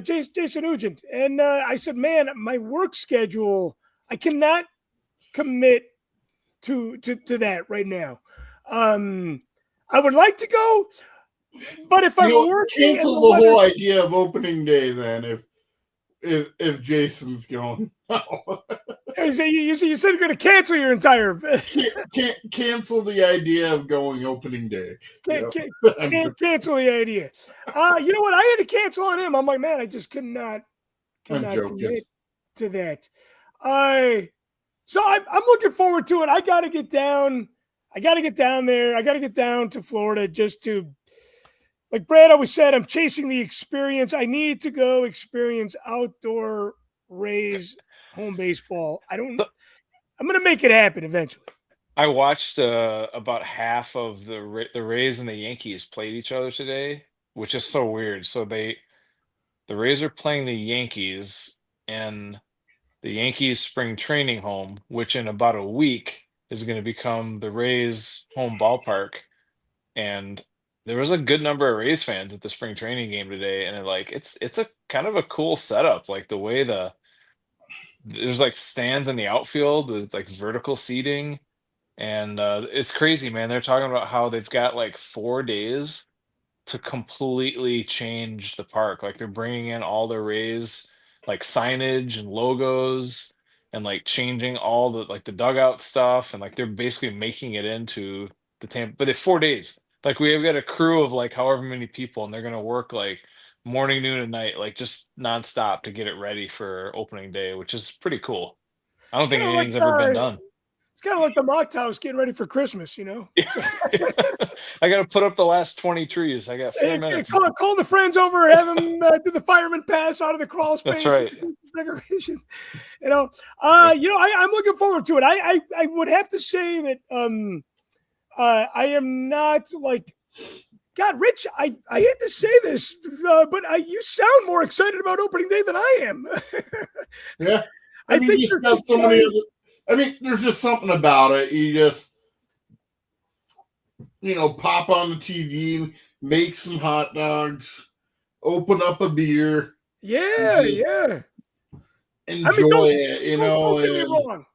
Jason Ugent. And I said, man, my work schedule, I cannot commit to that right now. I would like to go, but if I'm working and Cancel the the weather, whole idea of opening day then if Jason's going. you said you're going to cancel your entire. Can't cancel the idea of going opening day. Can't, Yeah. can't, can't cancel the idea. You know what? I had to cancel on him. I'm like, man, I just could not I'm joking. commit to that. So I'm looking forward to it. I got to get down. I got to get down there. I got to get down to Florida just to, like Brad always said, I'm chasing the experience. I need to go experience outdoor Rays home baseball. I'm going to make it happen eventually. I watched about half of the Rays and the Yankees played each other today, which is so weird. So the Rays are playing the Yankees in the Yankees spring training home, which in about a week is going to become the Rays home ballpark. And there was a good number of Rays fans at the spring training game today, and it's a kind of a cool setup, like the way there's like stands in the outfield with like vertical seating, and it's crazy, man. They're talking about how they've got like 4 days to completely change the park. Like they're bringing in all the Rays like signage and logos and like changing all the like the dugout stuff, and like they're basically making it into the Tampa. But they 4 days. Like we've got a crew of like however many people, and they're gonna work like morning, noon, and night, like just nonstop to get it ready for opening day, which is pretty cool. I don't think Kind of like anything's ever been done. it's kind of like the Machtails getting ready for Christmas, you know. I got to put up the last 20 trees. I got 4 minutes. Call the friends over, have them do the fireman pass out of the crawl space. That's right. Decorations, I'm looking forward to it. I would have to say that I am not like God, Rich. I hate to say this, but you sound more excited about opening day than I am. Yeah. I think you just got so many there's just something about it. You just pop on the TV, make some hot dogs, open up a beer. Yeah. Enjoy it, Don't get me wrong.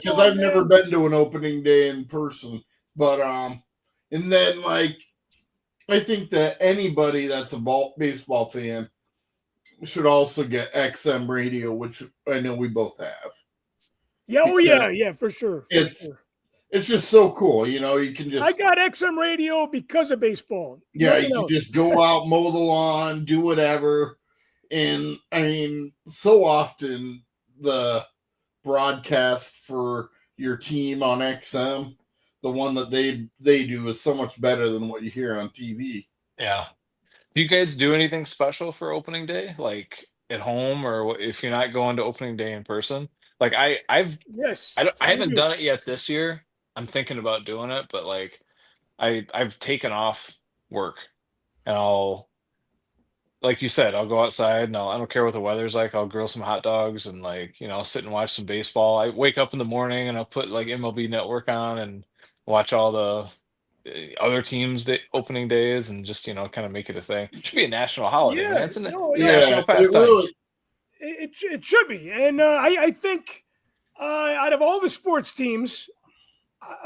because I've never been to an opening day in person. But and then like I think that anybody that's a baseball fan should also get XM radio, which I know we both have. Yeah, for sure. It's just so cool, you can just. I got XM radio because of baseball. Yeah, you can just go out, mow the lawn, do whatever. And I mean, so often the broadcast for your team on XM, the one that they do is so much better than what you hear on TV. Yeah. Do you guys do anything special for opening day, like at home, or if you're not going to opening day in person? Like yes, I haven't done it yet this year. I'm thinking about doing it, but like I've taken off work, and like you said, I'll go outside and I don't care what the weather's like. I'll grill some hot dogs and like, I'll sit and watch some baseball. I wake up in the morning and I'll put like MLB Network on and watch all the other teams' opening days, and just, kind of make it a thing. It should be a national holiday, man. It's a national pastime. It should be. And I think out of all the sports teams,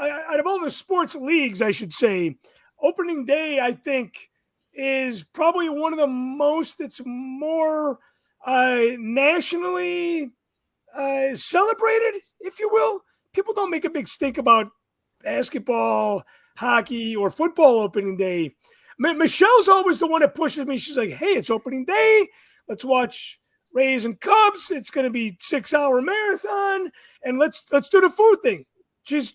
out of all the sports leagues, I should say, opening day, I think, is probably one of the most that's more nationally celebrated, if you will. People don't make a big stink about basketball, hockey, or football opening day. Michelle's always the one that pushes me. She's like, hey, it's opening day. Let's watch Rays and Cubs. It's going to be 6-hour marathon, and let's do the food thing. She's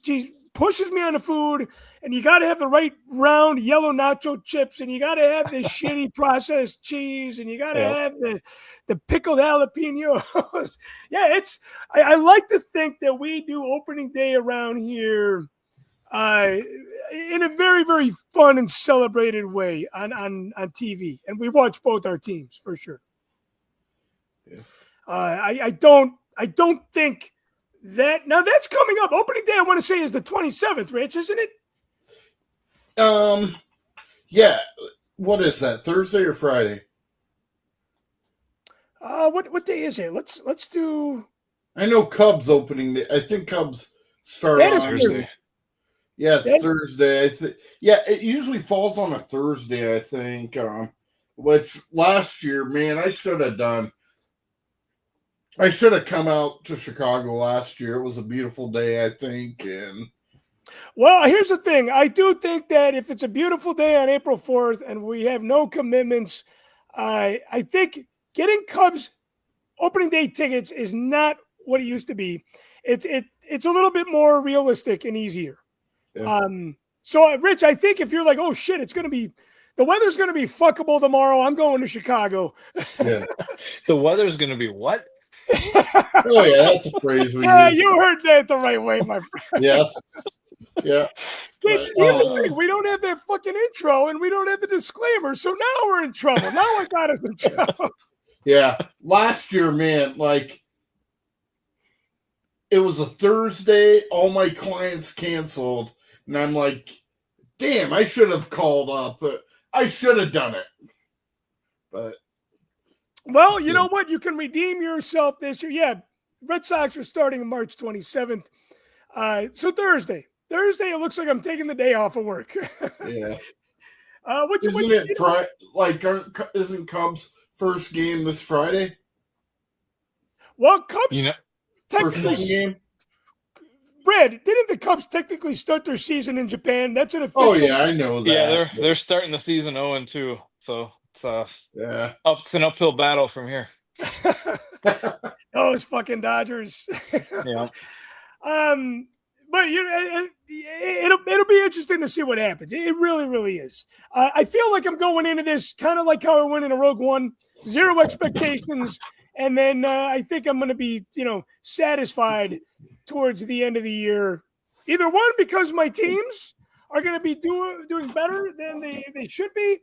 pushes me on the food, and you got to have the right round yellow nacho chips, and you got to have this shitty processed cheese, and you got to Yep. have the pickled jalapenos. Yeah, I like to think that we do opening day around here in a very, very fun and celebrated way on TV, and we watch both our teams for sure. Yeah. I don't think that now that's coming up. Opening day, I want to say, is the 27th, Rich, isn't it? Yeah. What is that? Thursday or Friday? What day is it? Let's do. I know Cubs opening. I think Cubs start That is on Thursday. Yeah, it's That- Thursday. Yeah, it usually falls on a Thursday, I think. Which last year, man, I should have done. I should have come out to Chicago last year. It was a beautiful day, I think, and Well, here's the thing. I do think that if it's a beautiful day on April 4th and we have no commitments, I think getting Cubs opening day tickets is not what it used to be. It's a little bit more realistic and easier. Yeah. So, Rich, I think if you're like, oh shit, the weather's going to be fuckable tomorrow, I'm going to Chicago. yeah. The weather's gonna be what? Oh yeah, that's a phrase we Yeah, use. you heard that the right way, my friend. Yes. Yeah. Here's the thing. We don't have that fucking intro and we don't have the disclaimer. So now we're in trouble. Now I got us in trouble. Yeah. Last year, man, like it was a Thursday, all my clients canceled, and I'm like, damn, I should have called up, but I should have done it. But Well, you know what? You can redeem yourself this year. Yeah, Red Sox are starting March 27th. So Thursday. Thursday, it looks like I'm taking the day off of work. yeah. Isn't Isn't it isn't Cubs first game this Friday? Well, Cubs You know, First home technically, game? Brad, didn't the Cubs technically start their season in Japan? That's an official. Oh yeah, I know that. yeah, they're starting the season 0-2, so Yeah. it's an uphill battle from here. Those fucking Dodgers. Yeah. But it'll be interesting to see what happens. It really, really is. I feel like I'm going into this kind of like how I went into Rogue One, zero expectations, and then I think I'm going to be, satisfied towards the end of the year. Either one, because my teams are going to be doing better than they should be,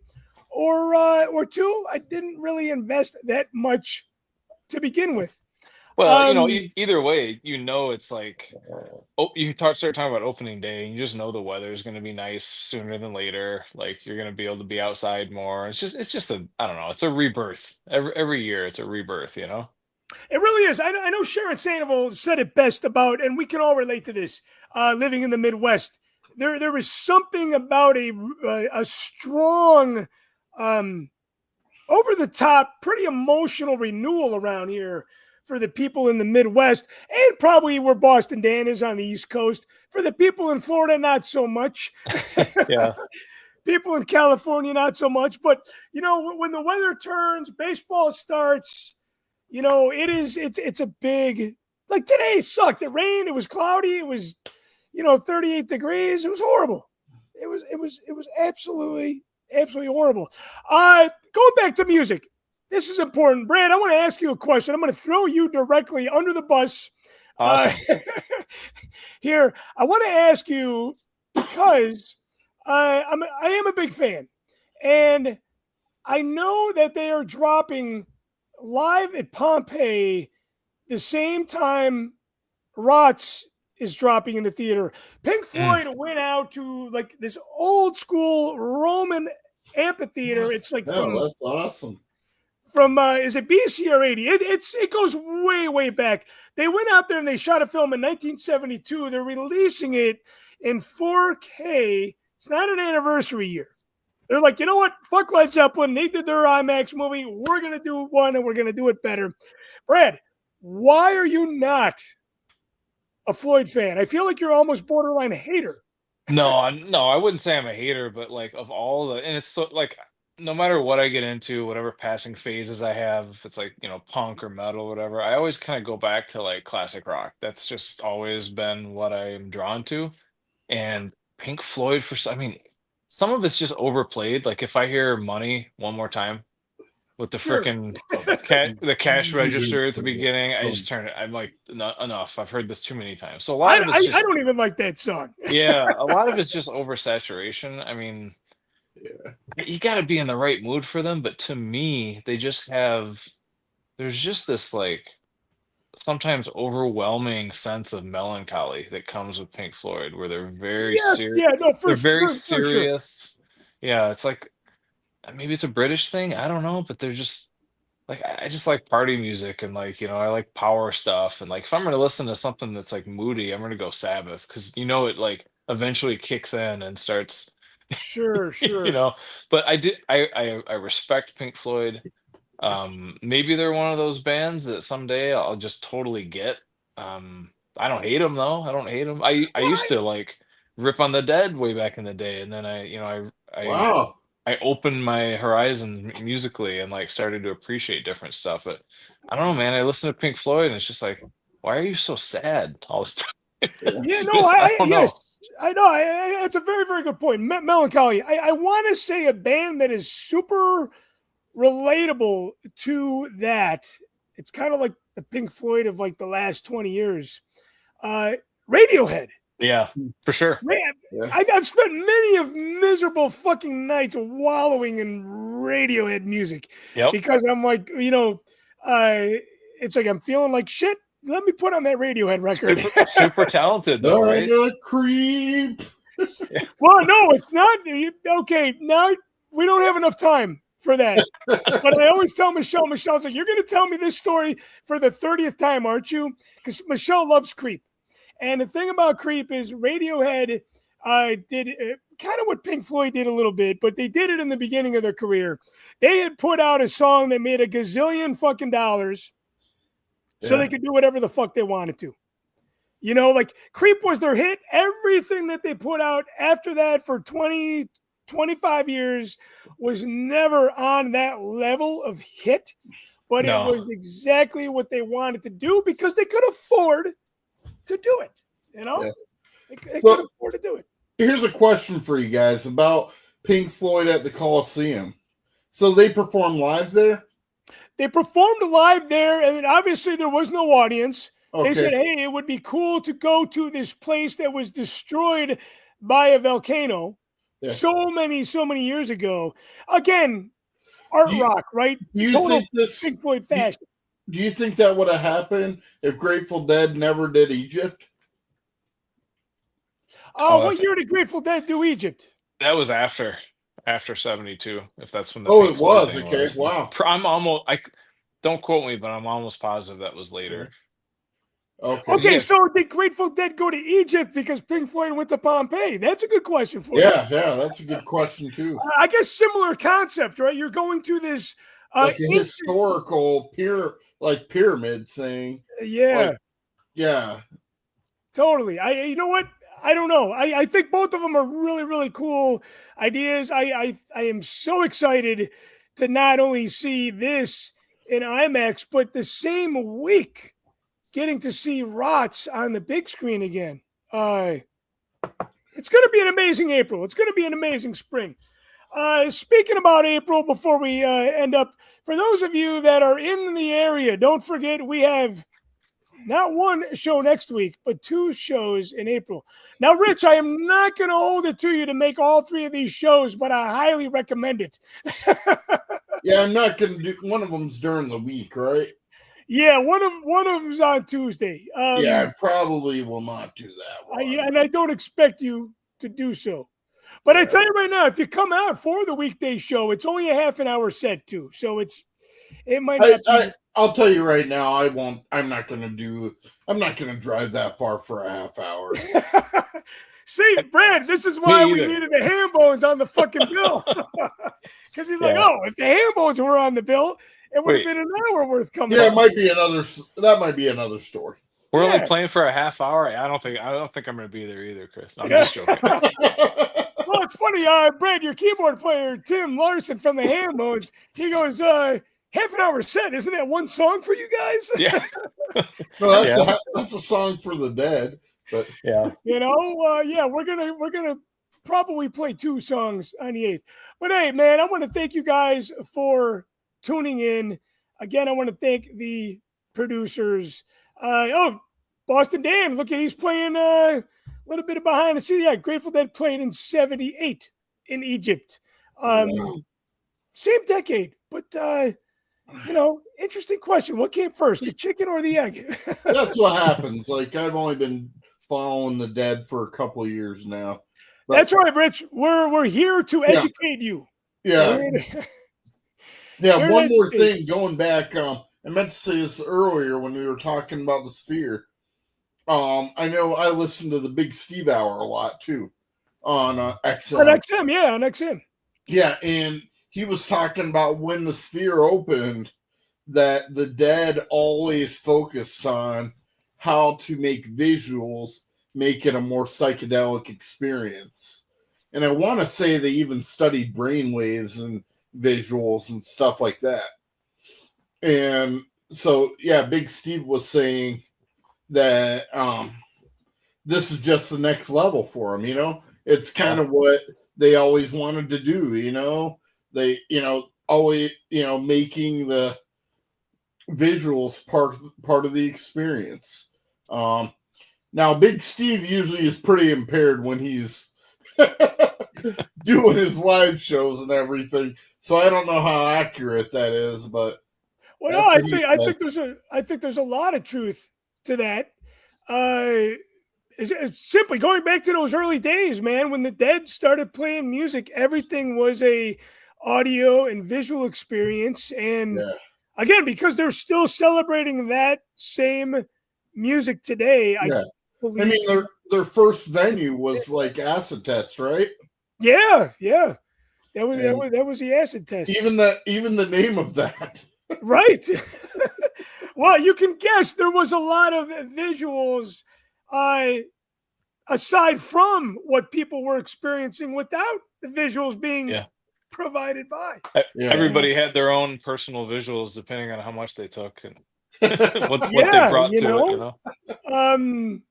or two, I didn't really invest that much to begin with. Well, either way, it's like, you start talking about opening day, and you just know the weather is going to be nice sooner than later. Like you're going to be able to be outside more. It's just I don't know. It's a rebirth. Every year, it's a rebirth. It really is. I know Sharon Sandoval said it best about, and we can all relate to this, living in the Midwest. There was something about a strong, over the top, pretty emotional renewal around here for the people in the Midwest, and probably where Boston Dan is on the East Coast. For the people in Florida, not so much. Yeah. People in California, not so much. But, when the weather turns, baseball starts, it's a big, like today sucked. It rained. It was cloudy. It was, 38 degrees. It was horrible. It was absolutely horrible. Going back to music. This is important. Brad, I want to ask you a question. I'm going to throw you directly under the bus. Awesome. Here, I want to ask you because I am a big fan, and I know that they are dropping live at Pompeii the same time Rots is dropping in the theater. Pink Floyd went out to like this old school Roman amphitheater. It's like that's awesome. From is it BC or 80? It goes way back. They went out there and they shot a film in 1972. They're releasing it in 4K. It's not an anniversary year. They're like, you know what? Fuck Led Zeppelin. They did their IMAX movie. We're gonna do one and we're gonna do it better. Brad, why are you not a Floyd fan? I feel like you're almost borderline a hater. No, I wouldn't say I'm a hater, but like of all the, and it's so like, no matter what I get into, whatever passing phases I have, if it's like, punk or metal, whatever, I always kind of go back to like classic rock. That's just always been what I'm drawn to. And Pink Floyd I mean, some of it's just overplayed. Like if I hear Money one more time with the Sure. frickin' the cash register at the beginning, I just turn it. I'm like, enough. I've heard this too many times. So a lot of it's I just, don't even like that song. yeah, a lot of it's just oversaturation. I mean, Yeah. you got to be in the right mood for them, but to me, they just have. There's just this like sometimes overwhelming sense of melancholy that comes with Pink Floyd, where they're very Yes, serious. yeah, no, They're very for sure. serious. Yeah, it's like maybe it's a British thing. I don't know, but they're just like I just like party music and like I like power stuff and like if I'm gonna listen to something that's like moody, I'm gonna go Sabbath because it like eventually kicks in and starts Sure, you sure. know. But I respect Pink Floyd. Maybe they're one of those bands that someday I'll just totally get. I don't hate them though. I don't hate them. I Well, used to like rip on the Dead way back in the day, and then Wow. I opened my horizon musically and like started to appreciate different stuff. But I don't know, man. I listen to Pink Floyd and it's just like, why are you so sad all this time? yeah, no, I don't yes, know. I know. It's a very, very good point. Melancholy. I want to say a band that is super relatable to that. It's kind of like the Pink Floyd of like the last 20 years. Uh, Radiohead. Yeah, for sure. Man, Yeah. I've spent many of miserable fucking nights wallowing in Radiohead music Yep. because I'm like, it's like I'm feeling like shit. Let me put on that Radiohead record. Super talented though, right? Like a creep. Well, no, it's not. Okay, now we don't have enough time for that. But I always tell Michelle's like, you're going to tell me this story for the 30th time, aren't you? Because Michelle loves Creep. And the thing about Creep is Radiohead did kind of what Pink Floyd did a little bit, but they did it in the beginning of their career. They had put out a song that made a gazillion fucking dollars so they could do whatever the fuck they wanted to. Like Creep was their hit. Everything that they put out after that for 20, 25 years was never on that level of hit, but it No. was exactly what they wanted to do because they could afford to do it. Yeah. They could afford to do it. Here's a question for you guys about Pink Floyd at the Coliseum. So they perform live there? They performed live there, and obviously there was no audience. Okay. They said, hey, it would be cool to go to this place that was destroyed by a volcano so many years ago. Again, rock, right? Do you Total think this Pink Floyd fashion. Do you think that would have happened if Grateful Dead never did Egypt? What year did Grateful Dead do Egypt? That was after 72, if that's when the Oh, Pink it Floyd was. thing Okay, was. wow. I'm almost don't quote me, but I'm almost positive that was later. Okay. Okay, Yeah. so did Grateful Dead go to Egypt because Pink Floyd went to Pompeii? That's a good question for you. Yeah, that's a good question too. I guess similar concept, right? You're going to this Like a historical pyramid thing. Yeah. Yeah. Totally. You know what? I don't know. I think both of them are really, really cool ideas. I am so excited to not only see this in IMAX, but the same week getting to see Rots on the big screen again. It's going to be an amazing April. It's going to be an amazing spring. Speaking about April, before we end up, for those of you that are in the area, don't forget we have not one show next week, but 2 shows in April. Now, Rich, I am not going to hold it to you to make all 3 of these shows, but I highly recommend it. Yeah, I'm not going to do one of them's during the week, right? Yeah, one of them's on Tuesday. Yeah, I probably will not do that one. And I don't expect you to do so. But I tell you right now, if you come out for the weekday show, it's only a half an hour set too. So it might not be. I'll tell you right now, I won't. I'm not going to drive that far for a half hour. See, Brad, this is why we needed the ham bones on the fucking bill. Because he's like, oh, if the ham bones were on the bill, it would have been an hour worth coming. Yeah, it might be that might be another story. We're only playing for a half hour. I don't think I'm going to be there either, Chris. I'm just joking. Well, it's funny, Brad, your keyboard player, Tim Larson from the Ham Bones, he goes, half an hour set. Isn't that one song for you guys? Yeah. No, that's a song for the Dead. But Yeah. Yeah, we're gonna probably play 2 songs on the 8th. But hey, man, I want to thank you guys for tuning in. Again, I want to thank the producers. Boston Dan, look at he's playing a little bit of behind the scenes. Yeah, Grateful Dead played in '78 in Egypt. Wow. Same decade, but interesting question. What came first, the chicken or the egg? That's what happens. Like, I've only been following the Dead for a couple of years now. But, That's right, Rich. We're here to educate you. Yeah. Here One to more educate. thing. Going back, I meant to say this earlier when we were talking about the Sphere. I know I listen to the Big Steve Hour a lot too on XM. On XM, yeah, on XM. Yeah, and he was talking about when the Sphere opened, that the Dead always focused on how to make visuals make it a more psychedelic experience. And I want to say they even studied brainwaves and visuals and stuff like that. And so, yeah, Big Steve was saying that this is just the next level for him. It's kind of what they always wanted to do. They always making the visuals part of the experience. Now Big Steve usually is pretty impaired when he's doing his live shows and everything, so I don't know how accurate that is, but well, no, I think there's a lot of truth to that. It's simply going back to those early days, man, when the Dead started playing music. Everything was a audio and visual experience, and again, because they're still celebrating that same music today, I believe. I mean, their first venue was like Acid Test, right? Yeah. That was the Acid Test. Even the name of that. Right. Well, you can guess there was a lot of visuals aside from what people were experiencing without the visuals being provided by. Everybody had their own personal visuals depending on how much they took and what they brought to it.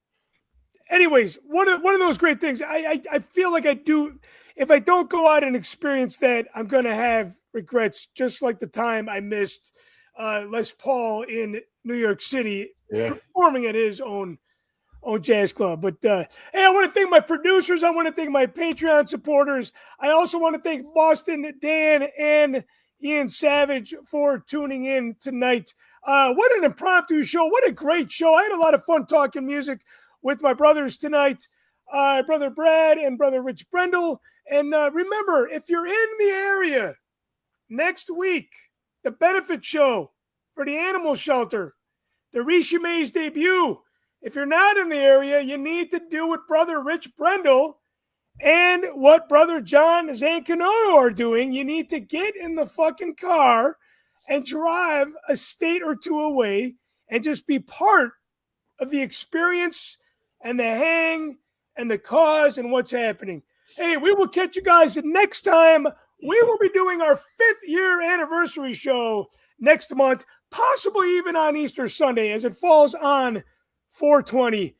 Anyways, one of those great things. I feel like I do. If I don't go out and experience that, I'm going to have regrets, just like the time I missed Les Paul in New York City performing at his own jazz club. But hey, I want to thank my producers. I want to thank my Patreon supporters. I also want to thank Boston Dan and Ian Savage for tuning in tonight. What an impromptu show. What a great show. I had a lot of fun talking music with my brothers tonight, Brother Brad and Brother Rich Brendel. And remember, if you're in the area next week, the benefit show for the animal shelter, the Rishi Mays debut. If you're not in the area, you need to do what Brother Rich Brendel and what Brother John Zancanaro are doing. You need to get in the fucking car and drive a state or two away and just be part of the experience and the hang and the cause and what's happening. Hey, we will catch you guys next time. We will be doing our 5th year anniversary show next month, possibly even on Easter Sunday as it falls on 420.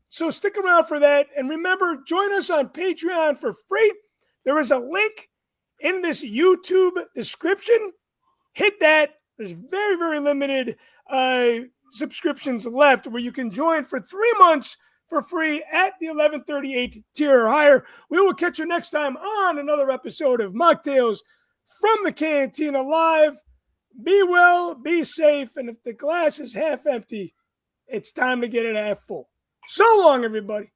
So stick around for that. And remember, join us on Patreon for free. There is a link in this YouTube description. Hit that. There's very, very limited subscriptions left where you can join for 3 months for free at the 1138 tier or higher. We will catch you next time on another episode of Machtails from the Cantina Live. Be well, be safe, and if the glass is half empty, it's time to get it half full. So long, everybody.